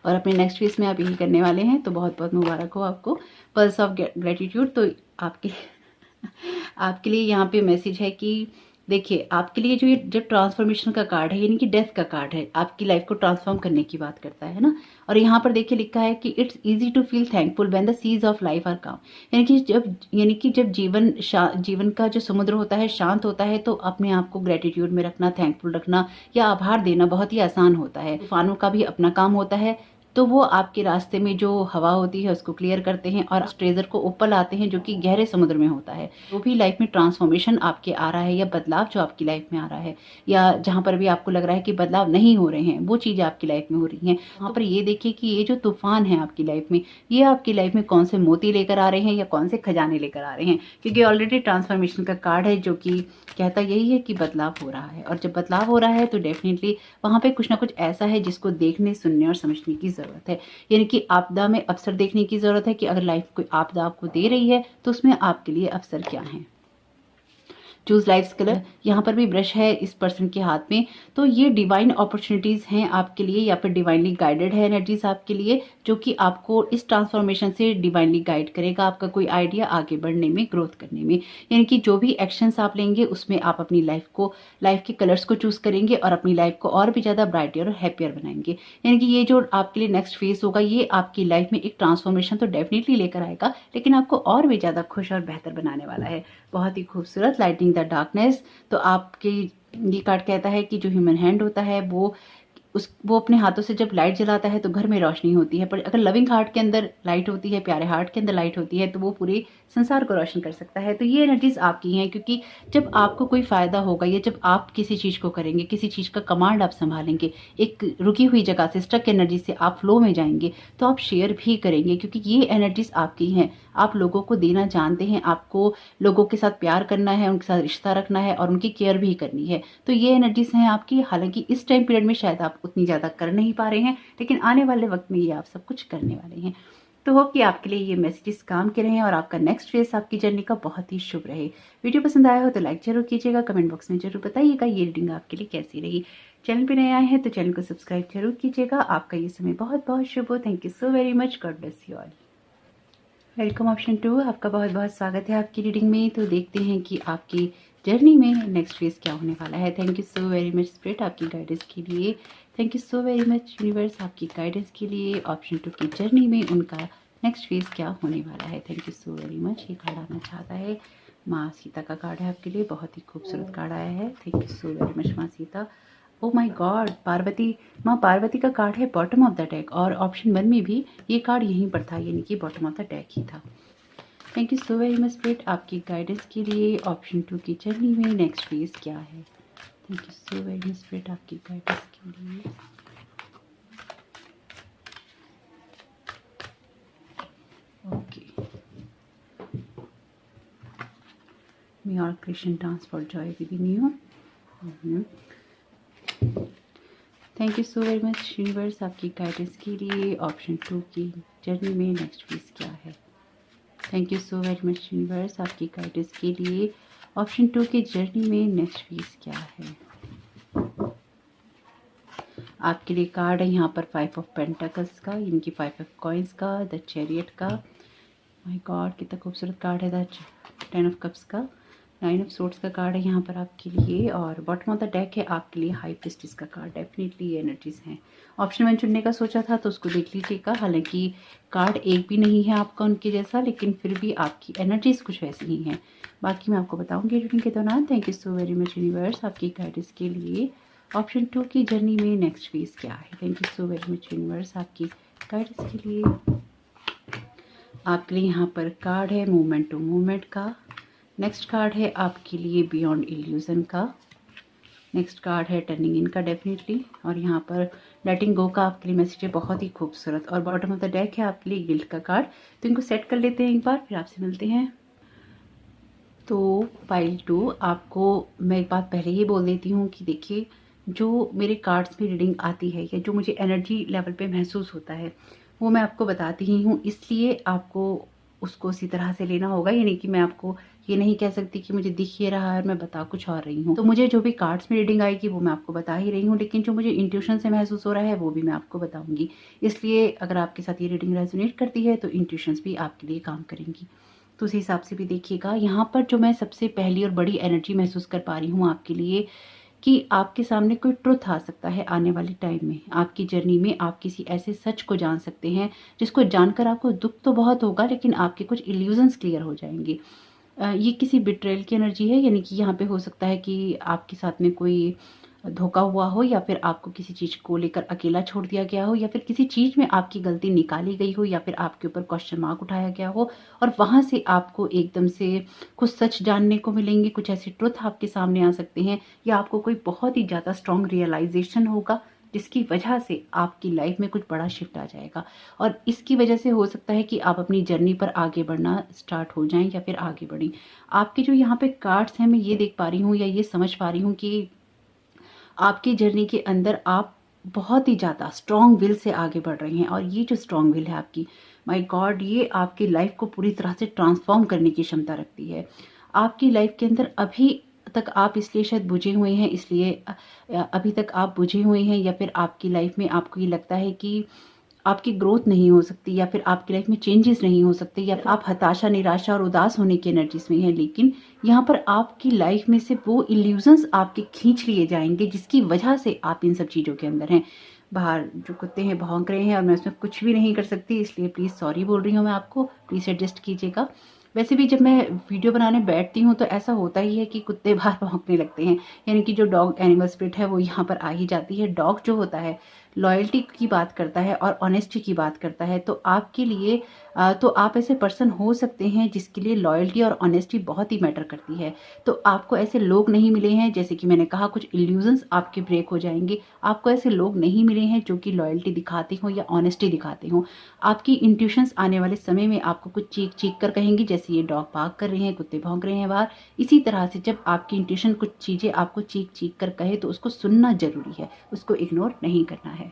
और अपने नेक्स्ट फेज में आप यही करने वाले हैं, तो बहुत बहुत मुबारक हो आपको। पल्स ऑफ ग्रेटिट्यूड तो आपके लिए यहाँ पे मैसेज है कि देखिए, आपके लिए जो ट्रांसफॉर्मेशन का कार्ड है, यानी कि डेथ का कार्ड है, आपकी लाइफ को ट्रांसफॉर्म करने की बात करता है ना। और यहाँ पर देखिए लिखा है कि it's easy to feel thankful when the seas of life are calm. यानी कि जब जीवन का जो समुद्र होता है शांत होता है, तो अपने आप को ग्रेटिट्यूड में रखना, थैंकफुल रखना या आभार देना बहुत ही आसान होता है। तूफानों का भी अपना काम होता है, तो वो आपके रास्ते में जो हवा होती है उसको क्लियर करते हैं और ट्रेजर को ऊपर लाते हैं जो कि गहरे समुद्र में होता है। जो भी लाइफ में ट्रांसफॉर्मेशन आपके आ रहा है या बदलाव जो आपकी लाइफ में आ रहा है, या जहां पर भी आपको लग रहा है कि बदलाव नहीं हो रहे हैं, वो चीजें आपकी लाइफ में हो रही हैं, वहां पर ये देखिए कि ये जो तूफान है आपकी लाइफ में, ये आपकी लाइफ में कौन से मोती लेकर आ रहे हैं या कौन से खजाने लेकर आ रहे हैं। क्योंकि ऑलरेडी ट्रांसफॉर्मेशन का कार्ड है जो कि कहता यही है कि बदलाव हो रहा है, और जब बदलाव हो रहा है तो डेफिनेटली वहां पे कुछ ना कुछ ऐसा है जिसको देखने, सुनने और समझने की जरूरत है। यानी कि आपदा में अवसर देखने की जरूरत है कि अगर लाइफ कोई आपदा आपको दे रही है तो उसमें आपके लिए अवसर क्या है। Choose life's colour. यहाँ पर भी ब्रश है इस पर्सन के हाथ में। तो ये डिवाइन अपॉर्चुनिटीज हैं आपके लिए, या फिर डिवाइनली गाइडेड है एनर्जीज आपके लिए, जो कि आपको इस ट्रांसफॉर्मेशन से डिवाइनली गाइड करेगा आपका कोई आइडिया आगे बढ़ने में, ग्रोथ करने में। यानी कि जो भी एक्शंस आप लेंगे उसमें आप अपनी लाइफ के कलर्स को चूज करेंगे और अपनी लाइफ को और भी ज्यादा ब्राइटर और हैप्पियर बनाएंगे। यानी कि ये जो आपके लिए नेक्स्ट फेज होगा, ये आपकी लाइफ में एक ट्रांसफॉर्मेशन तो डेफिनेटली लेकर आएगा, लेकिन आपको और भी ज्यादा खुश और बेहतर बनाने वाला है। बहुत ही खूबसूरत, लाइटिंग द डार्कनेस। तो आपके ये कार्ड कहता है कि जो ह्यूमन हैंड होता है वो अपने हाथों से जब लाइट जलाता है तो घर में रोशनी होती है, पर अगर लविंग हार्ट के अंदर लाइट होती है, प्यारे हार्ट के अंदर लाइट होती है, तो वो पूरे संसार को रोशन कर सकता है। तो ये एनर्जीज आपकी हैं, क्योंकि जब आपको कोई फायदा होगा या जब आप किसी चीज को करेंगे, किसी चीज का कमांड आप संभालेंगे, एक रुकी हुई जगह से, स्टक एनर्जी से आप फ्लो में जाएंगे, तो आप शेयर भी करेंगे, क्योंकि ये एनर्जीज आपकी हैं। आप लोगों को देना जानते हैं, आपको लोगों के साथ प्यार करना है, उनके साथ रिश्ता रखना है और उनकी केयर भी करनी है। तो ये एनर्जीज हैं आपकी। हालांकि इस टाइम पीरियड में शायद आप उतनी ज्यादा कर नहीं पा रहे हैं, लेकिन आने वाले वक्त में ये आप सब कुछ करने वाले हैं। तो होप कि आपके लिए ये मैसेजेस काम के रहें और आपका नेक्स्ट फेज आपकी जर्नी का बहुत ही शुभ रहे। वीडियो पसंद आया हो तो लाइक जरूर कीजिएगा, कमेंट बॉक्स में जरूर बताइएगा ये रीडिंग आपके लिए कैसी रही। चैनल पे नए आए हैं तो चैनल को सब्सक्राइब जरूर कीजिएगा। आपका ये समय बहुत बहुत शुभ हो। Thank you so very much. God bless you all. Welcome option 2, आपका बहुत बहुत स्वागत है आपकी रीडिंग में। तो देखते हैं कि आपकी जर्नी में नेक्स्ट फेज क्या होने वाला है। Thank you so very much spirit आपकी गाइडेंस के लिए। Thank you so very much universe आपकी गाइडेंस के लिए। ऑप्शन 2 की जर्नी में उनका नेक्स्ट फेज क्या होने वाला है। Thank you so very much. ये कार्ड आना चाहता है, माँ सीता का कार्ड है आपके लिए। बहुत ही खूबसूरत कार्ड आया है। Thank you so very much माँ Sita. Oh my God, Parvati, माँ पार्वती का कार्ड है बॉटम ऑफ द डेक, और ऑप्शन 1 में भी ये कार्ड यहीं पर था, यानी कि बॉटम ऑफ द डेक ही था। Thank you so very much spirit आपकी गाइडेंस के लिए। ऑप्शन 2 की जर्नी में नेक्स्ट फेज क्या है। Thank you so very much spirit आपकी गाइडेंस के लिए। ओके, मे और Krishna dance for Joy with you. Thank you so very much universe आपकी गाइडेंस के लिए। ऑप्शन 2 की जर्नी में नेक्स्ट फेज क्या है। Thank you so very much universe आपकी गाइडेंस के लिए। ऑप्शन 2 की जर्नी में नेक्स्ट फेज क्या है। आपके लिए कार्ड है यहाँ पर 5 ऑफ पेंटाकल्स का, यानी कि 5 ऑफ कॉइन्स का, द चैरियट का। माय गॉड कितना खूबसूरत कार्ड है। द 10 ऑफ कप्स का, 9 ऑफ सोर्ड्स का कार्ड है यहाँ पर आपके लिए, और बॉटम ऑफ द डेक है आपके लिए हाई प्रीस्टेस का कार्ड। डेफिनेटली ये एनर्जीज हैं। ऑप्शन 1 चुनने का सोचा था तो उसको देख लीजिएगा। हालांकि कार्ड एक भी नहीं है आपका उनके जैसा, लेकिन फिर भी आपकी एनर्जीज कुछ वैसी ही हैं। बाकी मैं आपको बताऊंगी रीडिंग के दौरान। Thank you so very much universe आपकी गाइडेंस के लिए। ऑप्शन 2 की जर्नी में नेक्स्ट फेज क्या है। Thank you so very much universe आपकी गाइडेंस के लिए। आपके लिए यहाँ पर कार्ड है मूवमेंट टू मूवमेंट का। नेक्स्ट कार्ड है आपके लिए बियॉन्ड इल्यूजन का। नेक्स्ट कार्ड है टर्निंग इन का डेफिनेटली, और यहाँ पर लेटिंग गो का आपके लिए मैसेज है बहुत ही खूबसूरत। और बॉटम ऑफ द डेक है आपके लिए गिल्ट का कार्ड। तो इनको सेट कर लेते हैं एक बार, फिर आपसे मिलते हैं। तो पाइल 2, आपको मैं एक बात पहले ही बोल देती हूँ कि देखिए, जो मेरे कार्ड्स में रीडिंग आती है या जो मुझे एनर्जी लेवल पे महसूस होता है वो मैं आपको बताती ही हूँ, इसलिए आपको उसको उसी तरह से लेना होगा। यानी कि मैं आपको ये नहीं कह सकती कि मुझे दिख ये रहा है और मैं बता कुछ और रही हूँ। तो मुझे जो भी कार्ड्स में रीडिंग आएगी वो मैं आपको बता ही रही हूँ, लेकिन जो मुझे इंट्यूशन से महसूस हो रहा है वो भी मैं आपको बताऊंगी। इसलिए अगर आपके साथ ये रीडिंग रेजोनेट करती है तो इंट्यूशंस भी आपके लिए काम करेंगी। तो उस हिसाब से भी देखिएगा। यहाँ पर जो मैं सबसे पहली और बड़ी एनर्जी महसूस कर पा रही हूँ आपके लिए, कि आपके सामने कोई ट्रुथ आ सकता है आने वाले टाइम में। आपकी जर्नी में आप किसी ऐसे सच को जान सकते हैं जिसको जानकर आपको दुख तो बहुत होगा, लेकिन आपके कुछ इल्यूजन्स क्लियर हो जाएंगे। ये किसी बिट्रेल की एनर्जी है, यानी कि यहाँ पे हो सकता है कि आपके साथ में कोई धोखा हुआ हो, या फिर आपको किसी चीज को लेकर अकेला छोड़ दिया गया हो, या फिर किसी चीज में आपकी गलती निकाली गई हो, या फिर आपके ऊपर क्वेश्चन मार्क उठाया गया हो, और वहां से आपको एकदम से कुछ सच जानने को मिलेंगे। कुछ ऐसे ट्रुथ आपके सामने आ सकते हैं, या आपको कोई बहुत ही ज्यादा स्ट्रॉन्ग रियलाइजेशन होगा जिसकी वजह से आपकी लाइफ में कुछ बड़ा शिफ्ट आ जाएगा। और इसकी वजह से हो सकता है कि आप अपनी जर्नी पर आगे बढ़ना स्टार्ट हो जाएं या फिर आगे बढ़ें। आपके जो यहाँ पे कार्ड्स हैं, मैं ये देख पा रही हूँ या ये समझ पा रही हूँ कि आपकी जर्नी के अंदर आप बहुत ही ज़्यादा स्ट्रॉन्ग विल से आगे बढ़ रहे हैं। और ये जो स्ट्रॉन्ग विल है आपकी, माय गॉड, ये आपकी लाइफ को पूरी तरह से ट्रांसफॉर्म करने की क्षमता रखती है। आपकी लाइफ के अंदर अभी तक आप इसलिए शायद बुझे हुए हैं, इसलिए अभी तक आप बुझे हुए हैं, या फिर आपकी लाइफ में आपको ये लगता है कि आपकी ग्रोथ नहीं हो सकती, या फिर आपकी लाइफ में चेंजेस नहीं हो सकते, या फिर आप हताशा, निराशा और उदास होने की एनर्जीज में हैं। लेकिन यहाँ पर आपकी लाइफ में से वो इल्यूजन्स आपके खींच लिए जाएंगे जिसकी वजह से आप इन सब चीज़ों के अंदर हैं। बाहर जो कुत्ते हैं भौंक रहे हैं और मैं उसमें कुछ भी नहीं कर सकती, इसलिए प्लीज़ सॉरी बोल रही हूँ मैं आपको, प्लीज़ एडजस्ट कीजिएगा। वैसे भी जब मैं वीडियो बनाने बैठती हूँ तो ऐसा होता ही है कि कुत्ते बाहर भौंकने लगते हैं, यानी कि जो डॉग एनिमल स्पिरिट है वो यहाँ पर आ ही जाती है। डॉग जो होता है लॉयल्टी की बात करता है और ऑनेस्टी की बात करता है, तो आपके लिए तो आप ऐसे पर्सन हो सकते हैं जिसके लिए लॉयल्टी और ऑनेस्टी बहुत ही मैटर करती है। तो आपको ऐसे लोग नहीं मिले हैं, जैसे कि मैंने कहा कुछ इल्यूजन्स आपके ब्रेक हो जाएंगे। आपको ऐसे लोग नहीं मिले हैं जो कि लॉयल्टी दिखाते हों या ऑनेस्टी दिखाते हों। आपकी इंट्यूशंस आने वाले समय में आपको कुछ चीख चीख कर कहेंगी, जैसे ये डॉग भाग कर रहे हैं, कुत्ते भौंक रहे हैं बाहर। इसी तरह से जब आपकी इंट्यूशन कुछ चीज़ें आपको चीख चीख कर कहे तो उसको सुनना जरूरी है, उसको इग्नोर नहीं करना है।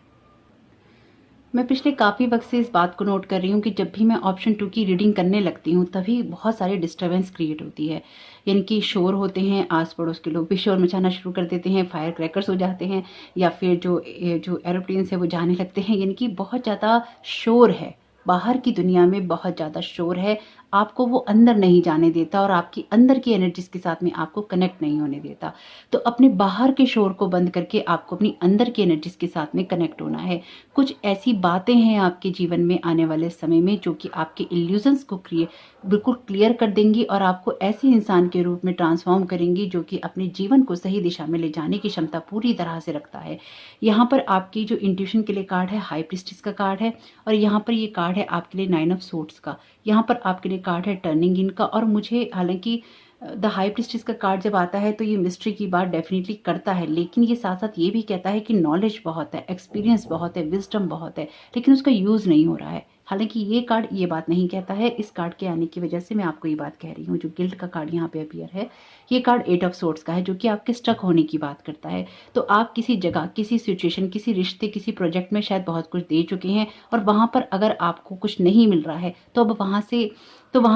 मैं पिछले काफ़ी वक्त से इस बात को नोट कर रही हूँ कि जब भी मैं ऑप्शन 2 की रीडिंग करने लगती हूँ तभी बहुत सारे डिस्टर्बेंस क्रिएट होती है, यानी कि शोर होते हैं, आस पड़ोस के लोग भी शोर मचाना शुरू कर देते हैं, फायर क्रैकर्स हो जाते हैं, या फिर जो एरोप्लेन्स है वो जाने लगते हैं, यानी कि बहुत ज़्यादा शोर है। बाहर की दुनिया में बहुत ज़्यादा शोर है, आपको वो अंदर नहीं जाने देता और आपकी अंदर की एनर्जीज के साथ में आपको कनेक्ट नहीं होने देता। तो अपने बाहर के शोर को बंद करके आपको अपनी अंदर की एनर्जीज के साथ में कनेक्ट होना है। कुछ ऐसी बातें हैं आपके जीवन में आने वाले समय में जो कि आपके इल्यूजन्स को बिल्कुल क्लियर कर देंगी और आपको ऐसे इंसान के रूप में ट्रांसफॉर्म करेंगी जो कि अपने जीवन को सही दिशा में ले जाने की क्षमता पूरी तरह से रखता है। यहाँ पर आपकी जो इंट्यूशन के लिए कार्ड है हाई प्रीस्टेस का कार्ड है, और यहाँ पर ये कार्ड है आपके लिए 9 ऑफ सोर्ड्स का। यहाँ पर आपके लिए कार्ड है टर्निंग इन का। और मुझे हालांकि द हाई प्रीस्टेस का कार्ड जब आता है तो ये मिस्ट्री की बात डेफिनेटली करता है, लेकिन ये साथ साथ ये भी कहता है कि नॉलेज बहुत है, एक्सपीरियंस बहुत है, विजडम बहुत है, लेकिन उसका यूज़ नहीं हो रहा है। हालांकि ये कार्ड ये बात नहीं कहता है। इस कार्ड के आने की वजह से मैं आपको ये बात कह रही हूँ। जो गिल्ट का कार्ड यहाँ पे अपीयर है, ये कार्ड 8 ऑफ सोर्ड्स का है, जो कि आपके स्टक होने की बात करता है। तो आप किसी जगह, किसी सिचुएशन, किसी रिश्ते, किसी प्रोजेक्ट में शायद बहुत कुछ दे चुके हैं और वहाँ पर अगर आपको कुछ नहीं मिल रहा है तो अब वहाँ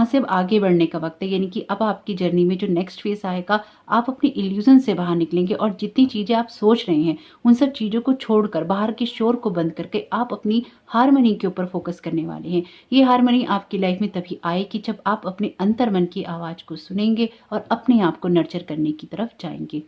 से अब आगे बढ़ने का वक्त है। यानी कि अब आपकी जर्नी में जो नेक्स्ट फेज आएगा, आप अपनी इल्यूजन से बाहर निकलेंगे और जितनी चीज़ें आप सोच रहे हैं उन सब चीज़ों को छोड़कर, बाहर के शोर को बंद करके आप अपनी हारमनी के ऊपर फोकस करने वाले हैं। ये हारमनी आपकी लाइफ में तभी आएगी जब आप अपने अंतर्मन की आवाज़ को सुनेंगे और अपने आप को नर्चर करने की तरफ जाएंगे।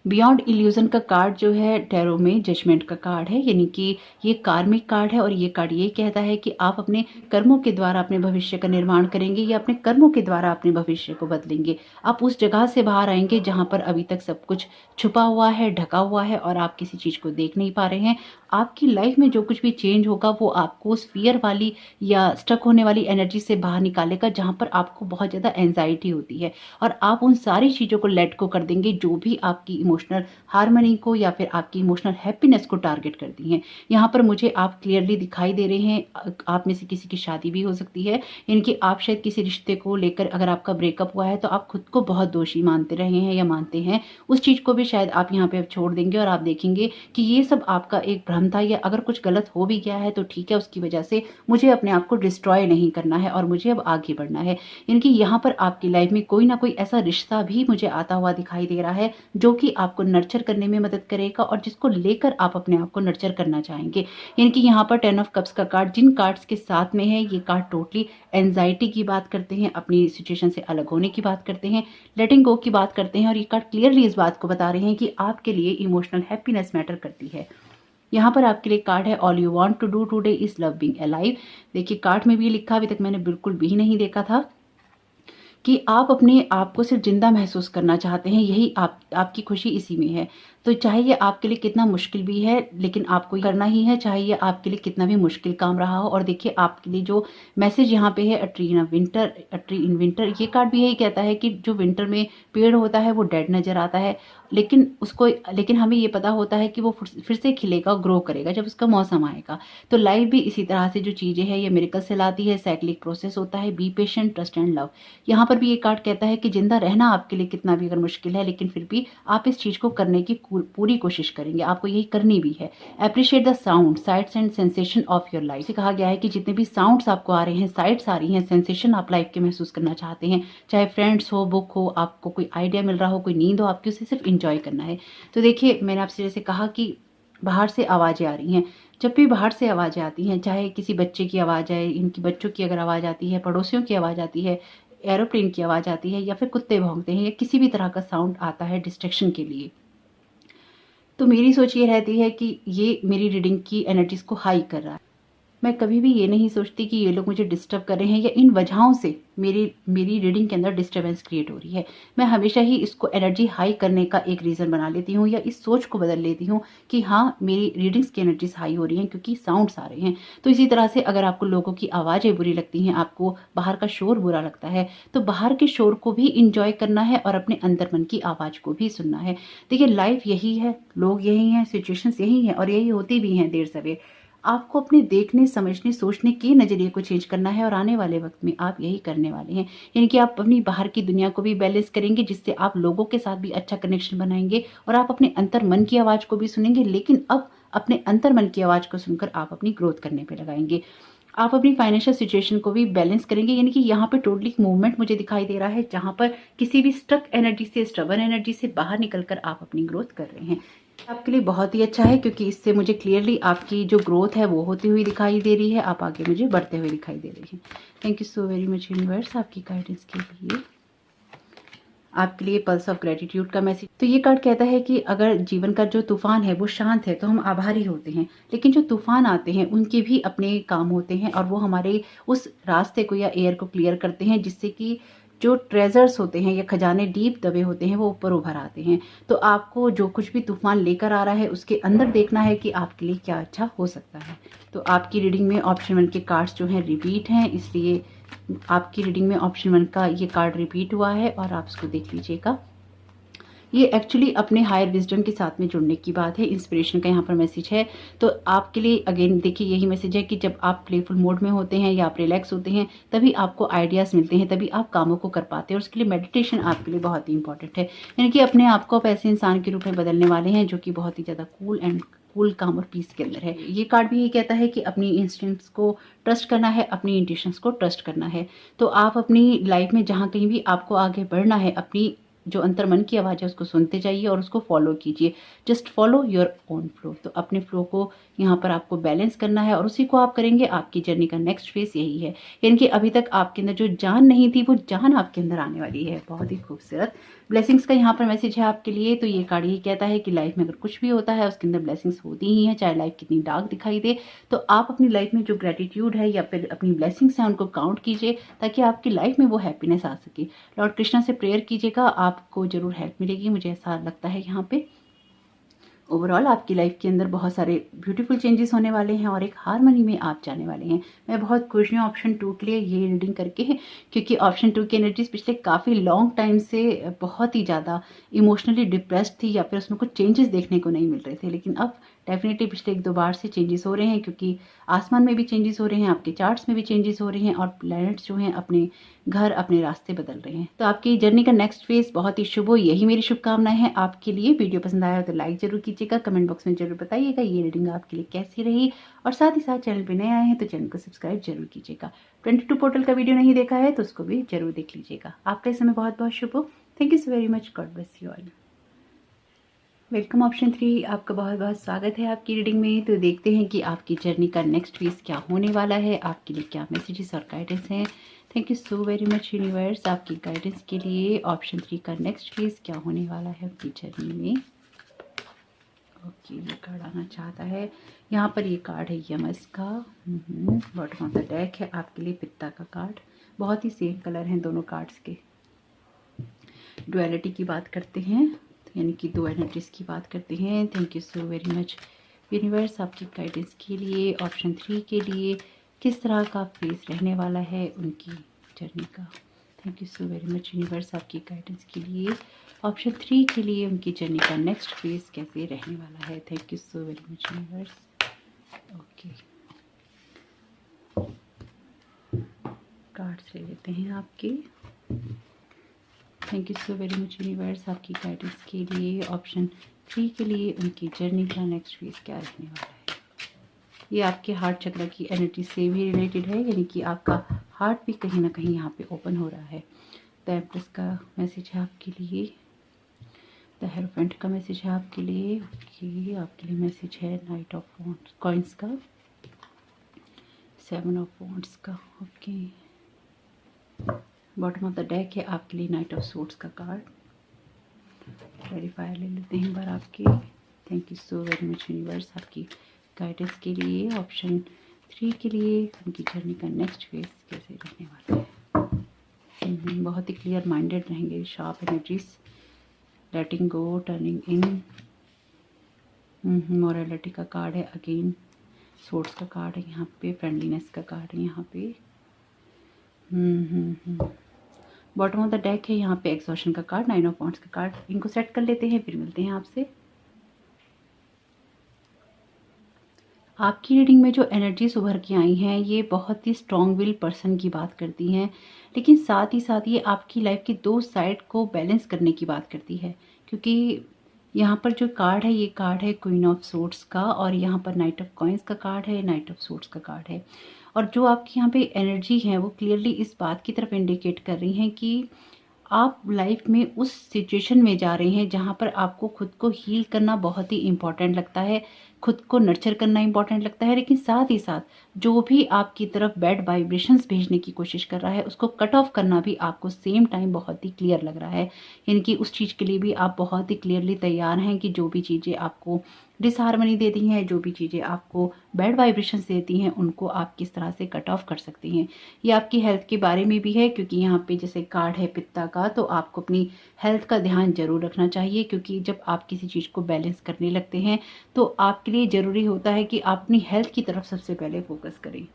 बियॉन्ड इल्यूजन का कार्ड जो है टैरो में जजमेंट का कार्ड है, यानी कि ये कार्मिक कार्ड है। और ये कार्ड ये कहता है कि आप अपने कर्मों के द्वारा अपने भविष्य का निर्माण करेंगे या अपने कर्मों के द्वारा अपने भविष्य को बदलेंगे। आप उस जगह से बाहर आएंगे जहां पर अभी तक सब कुछ छुपा हुआ है, ढका हुआ है और आप किसी चीज़ को देख नहीं पा रहे हैं। आपकी लाइफ में जो कुछ भी चेंज होगा वो आपको उस फियर वाली या स्टक होने वाली एनर्जी से बाहर निकालेगा जहां पर आपको बहुत ज़्यादा एंजाइटी होती है, और आप उन सारी चीज़ों को लेट को कर देंगे जो भी आपकी इमोशनल हार्मनी को या फिर आपकी इमोशनल हैप्पीनेस को टारगेट करती हैं। यहाँ पर मुझे आप क्लियरली दिखाई दे रहे हैं। आप में से किसी की शादी भी हो सकती है, यानी कि आप शायद किसी रिश्ते को लेकर, अगर आपका ब्रेकअप हुआ है तो आप खुद को बहुत दोषी मानते रहे हैं या मानते हैं। उस चीज़ को भी शायद आप यहाँ पे अब छोड़ देंगे और आप देखेंगे कि ये सब आपका एक भ्रम था, या अगर कुछ गलत हो भी गया है तो ठीक है, उसकी वजह से मुझे अपने आप को डिस्ट्रॉय नहीं करना है और मुझे अब आगे बढ़ना है। यानी कि यहाँ पर आपकी लाइफ में कोई ना कोई ऐसा रिश्ता भी मुझे आता हुआ दिखाई दे रहा है जो कि आपको नर्चर करने में मदद करेगा और जिसको लेकर आप अपने आप को नर्चर करना चाहेंगे। यानी कि यहाँ पर 10 ऑफ कप्स का कार्ड जिन कार्ड्स के साथ में है, ये कार्ड टोटली एंजाइटी की बात करते हैं, अपनी सिचुएशन से अलग होने की बात करते हैं, लेटिंग गो की बात करते हैं, और ये कार्ड क्लियरली इस बात को बता रहे हैं कि आपके लिए इमोशनल हैप्पीनेस मैटर करती है। यहाँ पर आपके लिए कार्ड है all you want to do today is love being alive. देखिए कार्ड में भी लिखा, अभी तक मैंने बिल्कुल भी नहीं देखा था, कि आप अपने आप को सिर्फ जिंदा महसूस करना चाहते हैं। यही आपकी खुशी इसी में है। तो चाहे ये आपके लिए कितना मुश्किल भी है, लेकिन आपको ये करना ही है, चाहे ये आपके लिए कितना भी मुश्किल काम रहा हो। और देखिए आपके लिए जो मैसेज यहाँ पे है, a tree in winter, a tree in winter, ये कार्ड भी यही कहता है कि जो विंटर में पेड़ होता है वो डेड नजर आता है, लेकिन हमें ये पता होता है कि वो फिर से खिलेगा, ग्रो करेगा जब उसका मौसम आएगा। तो लाइफ भी इसी तरह से जो चीज़ें हैं ये मिरेकल से लाती है, साइक्लिक प्रोसेस होता है। Be patient, trust and love. यहाँ पर भी ये कार्ड कहता है कि जिंदा रहना आपके लिए कितना भी अगर मुश्किल है, लेकिन फिर भी आप इस चीज़ को करने की पूरी कोशिश करेंगे, आपको यही करनी भी है। Appreciate the sound, sites and sensation of your life. कहा गया है कि जितने भी साउंड्स आपको आ रहे हैं, साइट्स आ रही हैं, सेंसेशन आप लाइफ के महसूस करना चाहते हैं, चाहे फ्रेंड्स हो, बुक हो, आपको कोई आइडिया मिल रहा हो, कोई नींद हो, आपको उसे सिर्फ इंजॉय करना है। तो देखिए, मैंने आपसे जैसे कहा कि बाहर से आवाज़ें आ रही हैं, जब भी बाहर से आवाज़ें आती हैं, चाहे किसी बच्चे की आवाज़ आए, इनकी बच्चों की अगर आवाज़ आती है, पड़ोसियों की आवाज़ आती है, एरोप्लेन की आवाज़ आती है, या फिर कुत्ते भौंकते हैं, या किसी भी तरह का साउंड आता है डिस्ट्रैक्शन के लिए, तो मेरी सोच ये रहती है कि ये मेरी रीडिंग की एनर्जीज को हाई कर रहा है। मैं कभी भी ये नहीं सोचती कि ये लोग मुझे डिस्टर्ब कर रहे हैं या इन वजहों से मेरी रीडिंग के अंदर डिस्टर्बेंस क्रिएट हो रही है। मैं हमेशा ही इसको एनर्जी हाई करने का एक रीज़न बना लेती हूँ, या इस सोच को बदल लेती हूँ कि हाँ, मेरी रीडिंग्स की एनर्जीज हाई हो रही हैं क्योंकि साउंड्स आ रहे हैं। तो इसी तरह से अगर आपको लोगों की आवाज़ें बुरी लगती हैं, आपको बाहर का शोर बुरा लगता है, तो बाहर के शोर को भी इंजॉय करना है और अपने अंदर मन की आवाज़ को भी सुनना है। देखिए, लाइफ यही है, लोग यही हैं, सिचुएशंस यही हैं और यही होती भी हैं देर सवेर। आपको अपने देखने, समझने, सोचने के नज़रिए को चेंज करना है और आने वाले वक्त में आप यही करने वाले हैं। यानी कि आप अपनी बाहर की दुनिया को भी बैलेंस करेंगे, जिससे आप लोगों के साथ भी अच्छा कनेक्शन बनाएंगे और आप अपने अंतर मन की आवाज़ को भी सुनेंगे, लेकिन अब अपने अंतर मन की आवाज़ को सुनकर आप अपनी ग्रोथ करने पे लगाएंगे। आप अपनी फाइनेंशियल सिचुएशन को भी बैलेंस करेंगे। यानी कि यहाँ पे टोटली मूवमेंट मुझे दिखाई दे रहा है, जहाँ पर किसी भी स्टक एनर्जी से, स्टबर्न एनर्जी से बाहर निकलकर आप अपनी ग्रोथ कर रहे हैं। आपके लिए बहुत ही अच्छा है, क्योंकि इससे मुझे क्लियरली आपकी जो ग्रोथ है वो होती हुई दिखाई दे रही है, आप आगे मुझे बढ़ते हुए दिखाई दे रही हैं। Thank you so very much universe आपकी गाइडेंस के लिए। आपके लिए पल्स ऑफ ग्रेटिट्यूड का मैसेज। तो ये कार्ड कहता है कि अगर जीवन का जो तूफान है वो शांत है तो हम आभारी होते हैं, लेकिन जो तूफान आते हैं उनके भी अपने काम होते हैं और वो हमारे उस रास्ते को या एयर को क्लियर करते हैं, जिससे कि जो ट्रेजर्स होते हैं या खजाने डीप दबे होते हैं वो ऊपर उभर आते हैं। तो आपको जो कुछ भी तूफान लेकर आ रहा है उसके अंदर देखना है कि आपके लिए क्या अच्छा हो सकता है। तो आपकी रीडिंग में ऑप्शन 1 के कार्ड्स जो हैं रिपीट हैं, इसलिए आपकी रीडिंग में ऑप्शन 1 का ये कार्ड रिपीट हुआ है और आप इसको देख लीजिएगा। ये एक्चुअली अपने हायर विजडम के साथ में जुड़ने की बात है, इंस्पिरेशन का यहाँ पर मैसेज है। तो आपके लिए अगेन देखिए यही मैसेज है कि जब आप प्लेफुल मोड में होते हैं या आप रिलैक्स होते हैं, तभी आपको आइडियाज़ मिलते हैं, तभी आप कामों को कर पाते हैं और उसके लिए मेडिटेशन आपके लिए बहुत ही इंपॉर्टेंट है। यानी कि अपने आप को आप ऐसे इंसान के रूप में बदलने वाले हैं जो कि बहुत ही ज़्यादा कूल काम और पीस के अंदर है। ये कार्ड भी ये कहता है कि अपनी इंस्टिंक्ट्स को ट्रस्ट करना है, अपनी इंट्यूशंस को ट्रस्ट करना है। तो आप अपनी लाइफ में जहाँ कहीं भी आपको आगे बढ़ना है, अपनी जो अंतर्मन की आवाज़ है उसको सुनते जाइए और उसको फॉलो कीजिए। Just follow your own flow. तो अपने फ्लो को यहाँ पर आपको बैलेंस करना है और उसी को आप करेंगे। आपकी जर्नी का नेक्स्ट फेज यही है, यानी कि अभी तक आपके अंदर जो जान नहीं थी वो जान आपके अंदर आने वाली है। बहुत ही खूबसूरत ब्लेसिंग्स का यहाँ पर मैसेज है आपके लिए। तो ये कार्ड यही कहता है कि लाइफ में अगर कुछ भी होता है उसके अंदर ब्लेसिंग्स होती ही हैं, चाहे लाइफ कितनी डार्क दिखाई दे। तो आप अपनी लाइफ में जो ग्रेटिट्यूड है या फिर अपनी ब्लेसिंग्स हैं उनको काउंट कीजिए, ताकि आपकी लाइफ में वो हैप्पीनेस आ सके। लॉर्ड कृष्णा से प्रेयर कीजिएगा, आपको जरूर हेल्प मिलेगी, मुझे ऐसा लगता है यहाँ पे। ओवरऑल आपकी लाइफ के अंदर बहुत सारे ब्यूटीफुल चेंजेस होने वाले हैं और एक हार्मनी में आप जाने वाले हैं। मैं बहुत खुश हूँ ऑप्शन 2 के लिए ये रीडिंग करके, क्योंकि ऑप्शन 2 की एनर्जीज पिछले काफ़ी लॉन्ग टाइम से बहुत ही ज़्यादा इमोशनली डिप्रेस्ड थी, या फिर उसमें कुछ चेंजेस देखने को नहीं मिल रहे थे, लेकिन अब डेफिनेटली पिछले 1-2 बार से चेंजेस हो रहे हैं, क्योंकि आसमान में भी चेंजेस हो रहे हैं, आपके चार्ट्स में भी चेंजेस हो रहे हैं और प्लैनेट्स जो हैं अपने घर, अपने रास्ते बदल रहे हैं। तो आपकी जर्नी का नेक्स्ट फेज बहुत ही शुभ हो, यही मेरी शुभकामनाएं हैं आपके लिए। वीडियो पसंद आया हो तो लाइक जरूर कीजिएगा, कमेंट बॉक्स में जरूर बताइएगा ये रीडिंग आपके लिए कैसी रही, और साथ ही साथ चैनल पे नए आए हैं तो चैनल को सब्सक्राइब जरूर कीजिएगा। 22 पोर्टल का वीडियो नहीं देखा है तो उसको भी जरूर देख लीजिएगा। आपका इस समय बहुत बहुत शुभ हो। Thank you so very much, God bless you all. Welcome option 3, आपका बहुत बहुत स्वागत है आपकी रीडिंग में। तो देखते हैं कि आपकी जर्नी का नेक्स्ट फेज क्या होने वाला है, आपके लिए क्या मैसेजेस और गाइडेंस हैं। Thank you so very much universe आपकी गाइडेंस के लिए। ऑप्शन 3 का नेक्स्ट फेज क्या होने वाला है आपकी जर्नी में। ओके, ये कार्ड आना चाहता है। यहाँ पर ये कार्ड है यमस का, बॉटम ऑफ द डेक है आपके लिए पित्ता का कार्ड। बहुत ही सेम कलर हैं दोनों कार्ड्स के। डुअलिटी की बात करते हैं, यानी कि 2 एनर्जीज की बात करते हैं। Thank you so very much universe आपकी गाइडेंस के लिए। ऑप्शन 3 के लिए किस तरह का फेस रहने वाला है उनकी जर्नी का। Thank you so very much universe आपकी गाइडेंस के लिए। ऑप्शन 3 के लिए उनकी जर्नी का नेक्स्ट फेज कैसे रहने वाला है। Thank you so very much universe. Okay, cards ले लेते हैं आपके। Thank you so very much universe आपकी गाइडेंस के लिए। ऑप्शन 3 के लिए उनकी जर्नी का नेक्स्ट फेज क्या रहने वाला है। ये आपके हार्ट चक्र की एनर्जी से भी रिलेटेड है, यानी कि आपका हार्ट भी कहीं ना कहीं यहाँ पे ओपन हो रहा है। द एम्प्रेस का मैसेज है आपके लिए, द हेरोफेंट का मैसेज है आपके लिए। ओके, आपके लिए मैसेज है नाइट ऑफ कॉइंस का, 7 ऑफ वॉन्ड्स का। Okay, bottom of the deck है आपके लिए नाइट ऑफ सोर्ड्स का कार्ड। क्लैरिफायर ले लेते हैं एक बार आपके। Thank you so very much universe आपकी गाइडेंस के लिए। ऑप्शन 3 के लिए उनकी जर्नी का नेक्स्ट फेज कैसे रहने वाला है। बहुत ही क्लियर माइंडेड रहेंगे, शार्प एनर्जीज, लेटिंग गो, टर्निंग इन। मॉरलिटी का कार्ड है अगेन, सोर्ड्स का कार्ड है यहाँ पे, फ्रेंडलीनेस का कार्ड है यहाँ पे। बॉटम ऑफ द डेक है यहाँ पे एक्सॉशन का कार्ड, 9 ऑफ वॉन्ड्स का कार्ड। इनको सेट कर लेते हैं, फिर मिलते हैं आपसे। आपकी रीडिंग में जो एनर्जीज उभर के आई हैं ये बहुत ही स्ट्रॉन्ग विल पर्सन की बात करती हैं, लेकिन साथ ही साथ ये आपकी लाइफ की दो साइड को बैलेंस करने की बात करती है। क्योंकि यहाँ पर जो कार्ड है, ये कार्ड है क्वीन ऑफ सोर्ड्स का, और यहाँ पर नाइट ऑफ कॉइंस का कार्ड है, नाइट ऑफ सोर्ड्स का कार्ड है। और जो आपकी यहाँ पे एनर्जी है वो क्लियरली इस बात की तरफ इंडिकेट कर रही हैं कि आप लाइफ में उस सिचुएशन में जा रहे हैं जहाँ पर आपको खुद को हील करना बहुत ही इम्पॉर्टेंट लगता है, खुद को नर्चर करना इम्पॉर्टेंट लगता है, लेकिन साथ ही साथ जो भी आपकी तरफ बैड वाइब्रेशंस भेजने की कोशिश कर रहा है उसको कट ऑफ करना भी आपको सेम टाइम बहुत ही क्लियर लग रहा है। यानी कि उस चीज़ के लिए भी आप बहुत ही क्लियरली तैयार हैं कि जो भी चीज़ें आपको डिसहार्मनी देती हैं, जो भी चीज़ें आपको बैड वाइब्रेशंस देती हैं, उनको आप किस तरह से कट ऑफ कर सकती हैं। ये आपकी हेल्थ के बारे में भी है, क्योंकि यहाँ पे जैसे कार्ड है पित्ता का, तो आपको अपनी हेल्थ का ध्यान जरूर रखना चाहिए। क्योंकि जब आप किसी चीज़ को बैलेंस करने लगते हैं तो आपके लिए ज़रूरी होता है कि आप अपनी हेल्थ की तरफ सबसे पहले फोकस करें।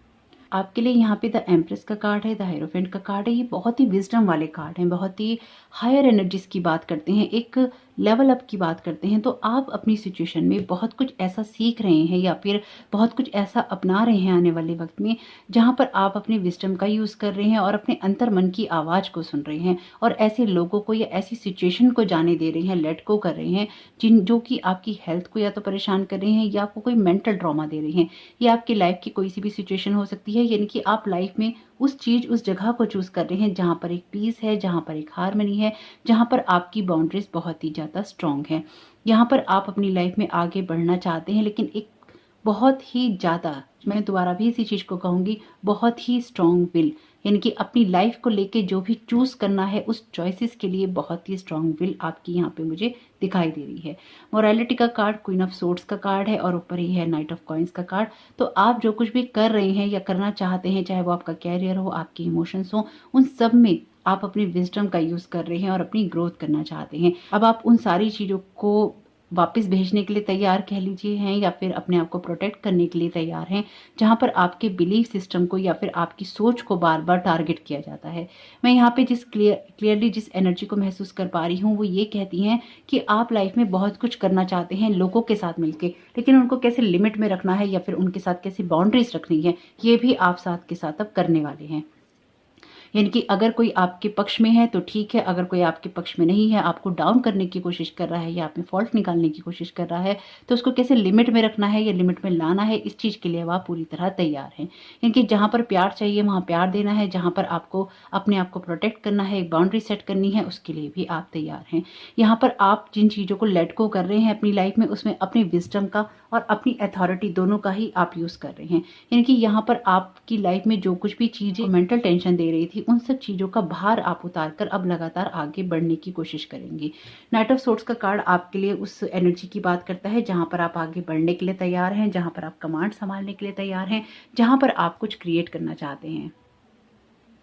आपके लिए यहाँ पे द एम्प्रेस का कार्ड है, द हायरोफेंट का कार्ड है। ये बहुत ही विजडम वाले कार्ड हैं, बहुत ही हायर एनर्जीज की बात करते हैं, एक लेवल अप की बात करते हैं। तो आप अपनी सिचुएशन में बहुत कुछ ऐसा सीख रहे हैं या फिर बहुत कुछ ऐसा अपना रहे हैं आने वाले वक्त में, जहाँ पर आप अपने विजडम का यूज़ कर रहे हैं और अपने अंतर मन की आवाज़ को सुन रहे हैं, और ऐसे लोगों को या ऐसी सिचुएशन को जाने दे रहे हैं, लेट गो कर रहे हैं जो कि आपकी हेल्थ को या तो परेशान कर रहे हैं या आपको कोई मेंटल ट्रॉमा दे रहे हैं। ये आपकी लाइफ की कोई सी भी सिचुएशन हो सकती है, यानी कि आप लाइफ में उस चीज़, उस जगह को चूज़ कर रहे हैं जहाँ पर एक पीस है, जहाँ पर एक हार्मनी है, जहाँ पर आपकी बाउंड्रीज बहुत ही ज़्यादा स्ट्रॉन्ग है। यहाँ पर आप अपनी लाइफ में आगे बढ़ना चाहते हैं, लेकिन एक बहुत ही ज़्यादा, मैं दोबारा भी इसी चीज़ को कहूँगी, बहुत ही स्ट्रॉन्ग विल, यानी कि अपनी लाइफ को लेके जो भी चूज़ करना है उस चॉइसेस के लिए बहुत ही स्ट्रॉन्ग विल आपकी यहाँ पे मुझे दिखाई दे रही है। मोरालिटी का कार्ड क्वीन ऑफ सोर्ड्स का कार्ड है, और ऊपर ही है नाइट ऑफ कॉइंस का कार्ड। तो आप जो कुछ भी कर रहे हैं या करना चाहते हैं, चाहे वो आपका कैरियर हो, आपके इमोशंस हो, उन सब में आप अपनी विजडम का यूज़ कर रहे हैं और अपनी ग्रोथ करना चाहते हैं। अब आप उन सारी चीज़ों को वापस भेजने के लिए तैयार कह लीजिए हैं, या फिर अपने आप को प्रोटेक्ट करने के लिए तैयार हैं, जहां पर आपके बिलीफ सिस्टम को या फिर आपकी सोच को बार बार टारगेट किया जाता है। मैं यहाँ पे क्लियरली जिस एनर्जी को महसूस कर पा रही हूँ वो ये कहती हैं कि आप लाइफ में बहुत कुछ करना चाहते हैं लोगों के साथ मिलके, लेकिन उनको कैसे लिमिट में रखना है या फिर उनके साथ कैसे बाउंड्रीज रखनी है, ये भी आप साथ के साथ अब करने वाले हैं। यानी कि अगर कोई आपके पक्ष में है तो ठीक है, अगर कोई आपके पक्ष में नहीं है, आपको डाउन करने की कोशिश कर रहा है या आप में फॉल्ट निकालने की कोशिश कर रहा है, तो उसको कैसे लिमिट में रखना है या लिमिट में लाना है, इस चीज़ के लिए आप पूरी तरह तैयार हैं। यानी कि जहाँ पर प्यार चाहिए वहाँ प्यार देना है, जहाँ पर आपको अपने आप को प्रोटेक्ट करना है, एक बाउंड्री सेट करनी है, उसके लिए भी आप तैयार हैं। यहाँ पर आप जिन चीज़ों को लेट गो कर रहे हैं अपनी लाइफ में, उसमें अपनी विजडम का और अपनी अथॉरिटी दोनों का ही आप यूज़ कर रहे हैं। यानी कि यहाँ पर आपकी लाइफ में जो कुछ भी चीज़ें मेंटल टेंशन दे रही थी, उन सब चीज़ों का भार आप उतार कर अब लगातार आगे बढ़ने की कोशिश करेंगे। नाइट ऑफ सोर्ड्स का कार्ड आपके लिए उस एनर्जी की बात करता है जहाँ पर आप आगे बढ़ने के लिए तैयार हैं, जहाँ पर आप कमांड संभालने के लिए तैयार हैं, जहाँ पर आप कुछ क्रिएट करना चाहते हैं।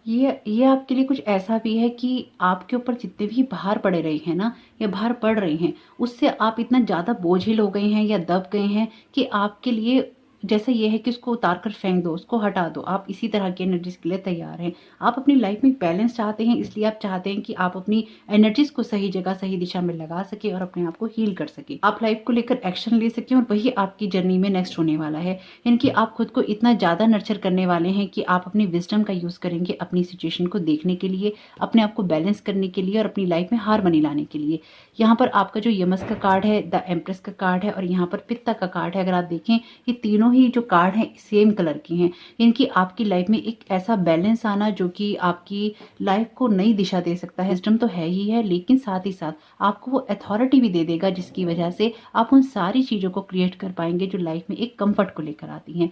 ये आपके लिए कुछ ऐसा भी है कि आपके ऊपर जितने भी भार पड़े रहे हैं ना, या भार पड़ रहे हैं, उससे आप इतना ज़्यादा बोझिल हो गए हैं या दब गए हैं कि आपके लिए जैसा ये है कि उसको उतार कर फेंक दो, उसको हटा दो। आप इसी तरह की एनर्जीज के लिए तैयार हैं। आप अपनी लाइफ में बैलेंस चाहते हैं, इसलिए आप चाहते हैं कि आप अपनी एनर्जीज को सही जगह सही दिशा में लगा सके और अपने आप को हील कर सके, आप लाइफ को लेकर एक्शन ले सके। और वही आपकी जर्नी में नेक्स्ट होने वाला है। यानी कि आप खुद को इतना ज़्यादा नर्चर करने वाले हैं कि आप अपनी विजडम का यूज़ करेंगे अपनी सिचुएशन को देखने के लिए, अपने आप को बैलेंस करने के लिए और अपनी लाइफ में हार्मनी लाने के लिए। यहाँ पर आपका जो यमस का कार्ड है, द एम्प्रेस का कार्ड है और यहाँ पर पित्ता का कार्ड है। अगर आप देखें ये तीनों ही जो कार्ड हैं सेम कलर के हैं। इनकी आपकी लाइफ में एक ऐसा बैलेंस आना जो कि आपकी लाइफ को नई दिशा दे सकता है। सिस्टम तो है ही है, लेकिन साथ ही साथ आपको वो अथॉरिटी भी दे देगा जिसकी वजह से आप उन सारी चीज़ों को क्रिएट कर पाएंगे जो लाइफ में एक कंफर्ट को लेकर आती हैं।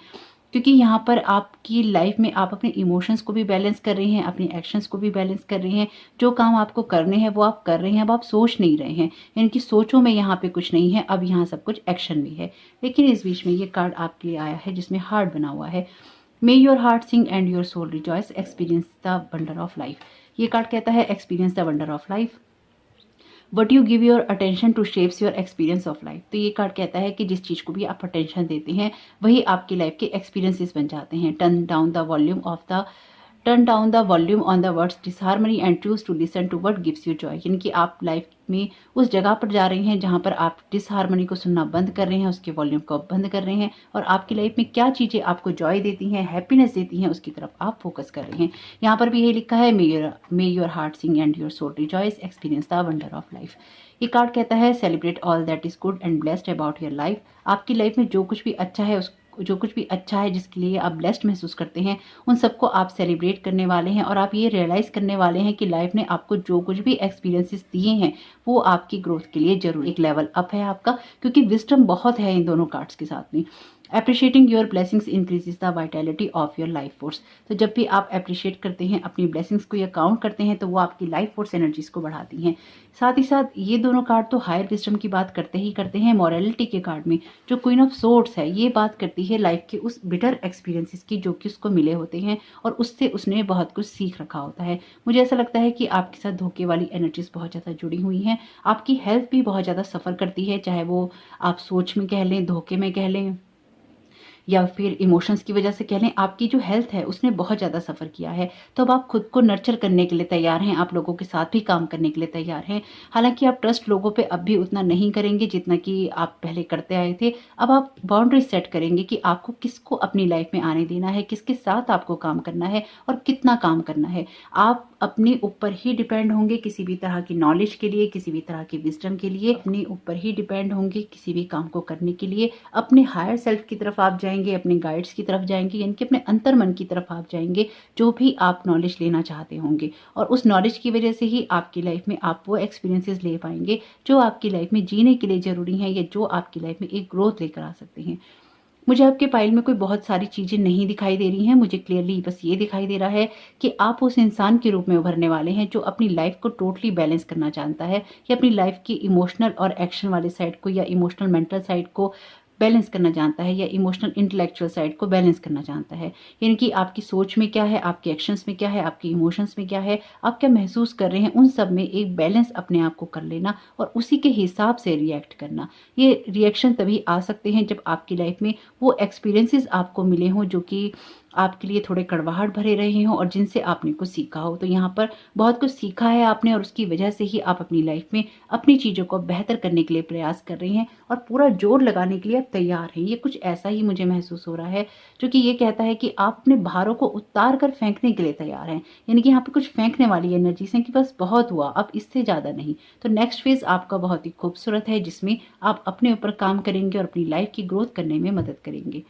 क्योंकि यहाँ पर आपकी लाइफ में आप अपने इमोशंस को भी बैलेंस कर रहे हैं, अपने एक्शंस को भी बैलेंस कर रहे हैं। जो काम आपको करने हैं वो आप कर रहे हैं, अब आप सोच नहीं रहे हैं। इनकी सोचों में यहाँ पे कुछ नहीं है, अब यहाँ सब कुछ एक्शन में है। लेकिन इस बीच में ये कार्ड आपके लिए आया है जिसमें हार्ट बना हुआ है। May your heart sing and your soul rejoice, experience the wonder of life. ये कार्ड कहता है experience the wonder of life, what you give your attention to shapes your experience of life. तो ये कार्ड कहता है कि जिस चीज़ को भी आप अटेंशन देते हैं वही आपकी लाइफ के एक्सपीरियंसेस बन जाते हैं। Turn down the volume on the words disharmony and choose to listen to what gives you joy. यानी कि आप लाइफ में उस जगह पर जा रहे हैं जहां पर आप डिसहार्मनी को सुनना बंद कर रहे हैं, उसके वॉल्यूम को बंद कर रहे हैं और आपकी लाइफ में क्या चीज़ें आपको जॉय देती हैं, हैप्पीनेस देती हैं, उसकी तरफ आप फोकस कर रहे हैं। यहाँ पर भी यही लिखा है may your heart sing and your soul rejoice, experience the wonder of life. ये कार्ड कहता है celebrate all that is good and blessed about your life. आपकी लाइफ में जो कुछ भी अच्छा है जिसके लिए आप ब्लेस्ड महसूस करते हैं उन सबको आप सेलिब्रेट करने वाले हैं। और आप ये रियलाइज़ करने वाले हैं कि लाइफ ने आपको जो कुछ भी एक्सपीरियंसेस दिए हैं वो आपकी ग्रोथ के लिए जरूर एक लेवल अप है आपका, क्योंकि विजडम बहुत है इन दोनों कार्ड्स के साथ में। Appreciating your blessings increases the vitality of your life force. तो जब भी आप अप्रिशिएट करते हैं अपनी ब्लेसिंग्स को या काउंट करते हैं तो वो आपकी लाइफ फोर्स एनर्जीज को बढ़ाती हैं। साथ ही साथ ये दोनों कार्ड तो हायर विजडम की बात करते हैं। मॉरलिटी के कार्ड में जो क्वीन ऑफ सोर्ड्स है ये बात करती है लाइफ के उस बिटर एक्सपीरियंसेस की जो कि उसको मिले होते हैं और उससे उसने बहुत कुछ सीख रखा होता है। मुझे ऐसा लगता है कि आपके साथ धोखे वाली एनर्जीज बहुत ज़्यादा जुड़ी हुई हैं। आपकी हेल्थ भी बहुत ज़्यादा सफ़र करती है, चाहे वो आप सोच में कह लें, धोखे में कह लें या फिर इमोशंस की वजह से कह लें। आपकी जो हेल्थ है उसने बहुत ज़्यादा सफ़र किया है। तो अब आप खुद को नर्चर करने के लिए तैयार हैं, आप लोगों के साथ भी काम करने के लिए तैयार हैं। हालांकि आप ट्रस्ट लोगों पे अब भी उतना नहीं करेंगे जितना कि आप पहले करते आए थे। अब आप बाउंड्री सेट करेंगे कि आपको किसको अपनी लाइफ में आने देना है, किसके साथ आपको काम करना है और कितना काम करना है। आप अपने ऊपर ही डिपेंड होंगे किसी भी तरह की नॉलेज के लिए, किसी भी तरह की विजडम के लिए। अपने ऊपर ही डिपेंड होंगे किसी भी काम को करने के लिए। अपने हायर सेल्फ की तरफ आप जाएंगे, अपने गाइड्स की तरफ जाएंगे, यानी कि अपने अंतर मन की तरफ आप जाएंगे जो भी आप नॉलेज लेना चाहते होंगे। और उस नॉलेज की वजह से ही आपकी लाइफ में आप वो एक्सपीरियंसेस ले पाएंगे जो आपकी लाइफ में जीने के लिए ज़रूरी हैं या जो आपकी लाइफ में एक ग्रोथ लेकर आ सकते हैं। मुझे आपके पाइल में कोई बहुत सारी चीज़ें नहीं दिखाई दे रही हैं। मुझे क्लियरली बस ये दिखाई दे रहा है कि आप उस इंसान के रूप में उभरने वाले हैं जो अपनी लाइफ को टोटली बैलेंस करना जानता है या अपनी लाइफ की इमोशनल और एक्शन वाले साइड को या इमोशनल मेंटल साइड को बैलेंस करना जानता है या इमोशनल इंटेलेक्चुअल साइड को बैलेंस करना जानता है। यानी कि आपकी सोच में क्या है, आपके एक्शंस में क्या है, आपके इमोशंस में क्या है, आप क्या महसूस कर रहे हैं, उन सब में एक बैलेंस अपने आप को कर लेना और उसी के हिसाब से रिएक्ट करना। ये रिएक्शन तभी आ सकते हैं जब आपकी लाइफ में वो एक्सपीरियंसेस आपको मिले हों जो कि आपके लिए थोड़े कड़वाहट भरे रहे हों और जिनसे आपने कुछ सीखा हो। तो यहाँ पर बहुत कुछ सीखा है आपने और उसकी वजह से ही आप अपनी लाइफ में अपनी चीज़ों को बेहतर करने के लिए प्रयास कर रहे हैं और पूरा जोर लगाने के लिए आप तैयार हैं। ये कुछ ऐसा ही मुझे महसूस हो रहा है जो कि ये कहता है कि आप अपने भारों को उतार कर फेंकने के लिए तैयार हैं। यानी कि यहाँ पर कुछ फेंकने वाली एनर्जीज हैं कि बस बहुत हुआ, अब इससे ज़्यादा नहीं। तो नेक्स्ट फेज आपका बहुत ही खूबसूरत है जिसमें आप अपने ऊपर काम करेंगे और अपनी लाइफ की ग्रोथ करने में मदद करेंगे।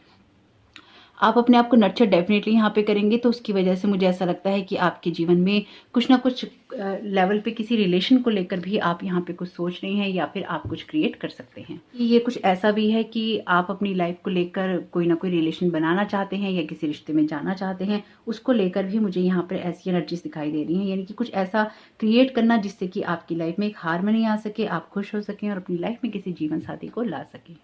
आप अपने आप को नर्चर डेफिनेटली यहाँ पे करेंगे। तो उसकी वजह से मुझे ऐसा लगता है कि आपके जीवन में कुछ ना कुछ लेवल पे किसी रिलेशन को लेकर भी आप यहाँ पे कुछ सोच रहे हैं या फिर आप कुछ क्रिएट कर सकते हैं। ये कुछ ऐसा भी है कि आप अपनी लाइफ को लेकर कोई ना कोई रिलेशन बनाना चाहते हैं या किसी रिश्ते में जाना चाहते हैं, उसको लेकर भी मुझे यहाँ पर ऐसी एनर्जीज दिखाई दे रही हैं। यानी कि कुछ ऐसा क्रिएट करना जिससे कि आपकी लाइफ में एक हार्मनी आ सके, आप खुश हो सकें और अपनी लाइफ में किसी जीवन साथी को ला सकें।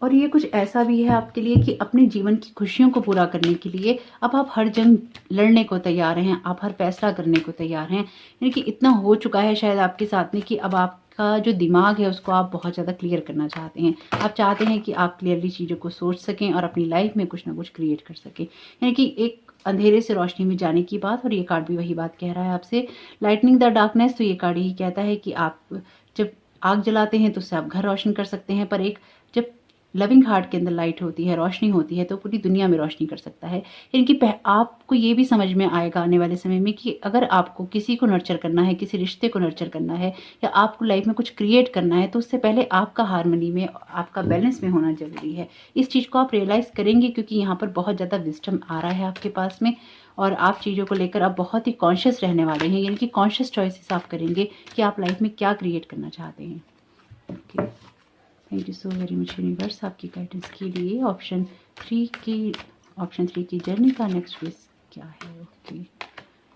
और ये कुछ ऐसा भी है आपके लिए कि अपने जीवन की खुशियों को पूरा करने के लिए अब आप हर जंग लड़ने को तैयार हैं, आप हर फैसला करने को तैयार हैं। यानी कि इतना हो चुका है शायद आपके साथ में कि अब आप आपका जो दिमाग है उसको आप बहुत ज़्यादा क्लियर करना चाहते हैं। आप चाहते हैं कि आप क्लियरली चीज़ों को सोच सकें और अपनी लाइफ में कुछ ना कुछ क्रिएट कर सकें, यानी कि एक अंधेरे से रोशनी में जाने की बात। और ये कार्ड भी वही बात कह रहा है आपसे, लाइटनिंग द डार्कनेस। तो ये कार्ड यही कहता है कि आप जब आग जलाते हैं तो उससे आप घर रोशन कर सकते हैं, पर एक जब लविंग हार्ट के अंदर लाइट होती है, रोशनी होती है, तो पूरी दुनिया में रोशनी कर सकता है। यानी कि आपको ये भी समझ में आएगा आने वाले समय में कि अगर आपको किसी को नर्चर करना है, किसी रिश्ते को नर्चर करना है, या आपको लाइफ में कुछ क्रिएट करना है, तो उससे पहले आपका हार्मनी में, आपका बैलेंस में होना जरूरी है। इस चीज़ को आप रियलाइज़ करेंगे क्योंकि यहाँ पर बहुत ज़्यादा विजडम आ रहा है आपके पास में, और आप चीज़ों को लेकर आप बहुत ही कॉन्शियस रहने वाले हैं, यानी कि कॉन्शियस चॉइसेस आप करेंगे कि आप लाइफ में क्या क्रिएट करना चाहते हैं। Okay, thank you so very much universe आपकी गाइडेंस के लिए। ऑप्शन 3 की जर्नी का नेक्स्ट फेज क्या है? ओके,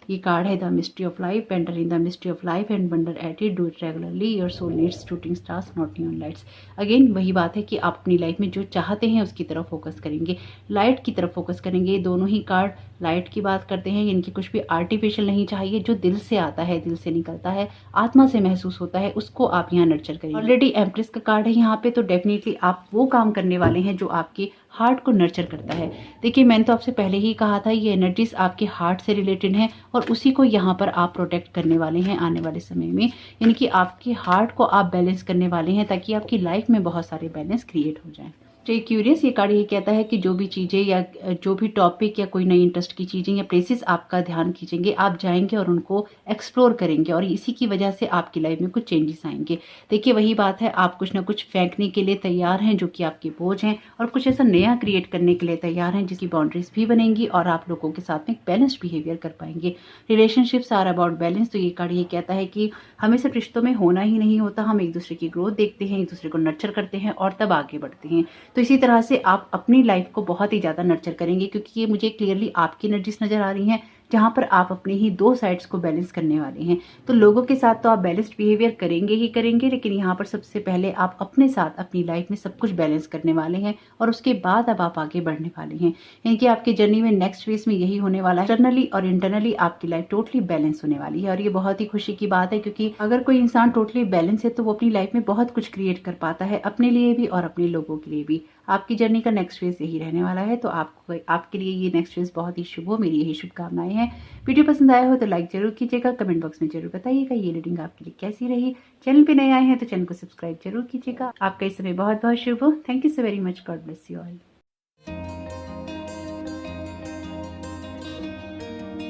ये कार्ड है the mystery of life, enter in the mystery of life and wonder at it, do it regularly, your soul needs shooting stars not neon lights. Again वही बात है कि आप अपनी लाइफ में जो चाहते हैं उसकी तरफ फोकस करेंगे, लाइट की तरफ फोकस करेंगे। दोनों ही कार्ड लाइट की बात करते हैं, इनकी कुछ भी आर्टिफिशियल नहीं चाहिए, जो दिल से आता है, दिल से निकलता है, आत्मा से महसूस होता है, उसको आप यहाँ नर्चर करेंगे। ऑलरेडी एम्प्रेस का कार्ड है यहाँ पे, तो डेफिनेटली आप वो काम करने वाले हैं जो आपके हार्ट को नर्चर करता है। देखिए, मैंने तो आपसे पहले ही कहा था, ये एनर्जीज आपके हार्ट से रिलेटेड हैं और उसी को यहाँ पर आप प्रोटेक्ट करने वाले हैं आने वाले समय में, यानी कि आपके हार्ट को आप बैलेंस करने वाले हैं ताकि आपकी लाइफ में बहुत सारे बैलेंस क्रिएट हो जाएं। स्टे क्यूरियस, ये कार्ड ये कहता है कि जो भी चीज़ें या जो भी टॉपिक या कोई नई इंटरेस्ट की चीज़ें या प्लेसेस आपका ध्यान खींचेंगे, आप जाएंगे और उनको एक्सप्लोर करेंगे, और इसी की वजह से आपकी लाइफ में कुछ चेंजेस आएंगे। देखिए, वही बात है, आप कुछ ना कुछ फेंकने के लिए तैयार हैं जो कि आपके बोझ हैं, और कुछ ऐसा नया क्रिएट करने के लिए तैयार हैं जिसकी बाउंड्रीज भी बनेंगी और आप लोगों के साथ में बैलेंस्ड बिहेवियर कर पाएंगे। Relationships are about balance. तो ये कार्ड ये कहता है कि हमें सिर्फ रिश्तों में होना ही नहीं होता, हम एक दूसरे की ग्रोथ देखते हैं, एक दूसरे को नर्चर करते हैं और तब आगे बढ़ते हैं। तो इसी तरह से आप अपनी लाइफ को बहुत ही ज़्यादा नर्चर करेंगे, क्योंकि ये मुझे क्लियरली आपकी एनर्जीज नज़र आ रही हैं जहाँ पर आप अपनी ही दो साइड्स को बैलेंस करने वाले हैं। तो लोगों के साथ तो आप बैलेंस्ड बिहेवियर करेंगे ही करेंगे, लेकिन यहाँ पर सबसे पहले आप अपने साथ अपनी लाइफ में सब कुछ बैलेंस करने वाले हैं, और उसके बाद अब आप आगे बढ़ने वाले हैं। यानी कि आपकी जर्नी में नेक्स्ट फेज में यही होने वाला है, एक्सटर्नली और इंटरनली आपकी लाइफ टोटली बैलेंस होने वाली है। और ये बहुत ही खुशी की बात है, क्योंकि अगर कोई इंसान टोटली बैलेंस है तो वो अपनी लाइफ में बहुत कुछ क्रिएट कर पाता है, अपने लिए भी और अपने लोगों के लिए भी। आपकी जर्नी का नेक्स्ट फेज यही रहने वाला है, तो आपके लिए ये नेक्स्ट फेज बहुत ही शुभ हो, मेरी यही शुभकामनाएं हैं। वीडियो पसंद आया हो तो लाइक जरूर कीजिएगा, कमेंट बॉक्स में जरूर बताइएगा ये रीडिंग आपके लिए कैसी रही। चैनल पे नए आए हैं तो चैनल को सब्सक्राइब जरूर कीजिएगा। आपका इस समय बहुत बहुत शुभ हो। Thank you so very much, God bless you all.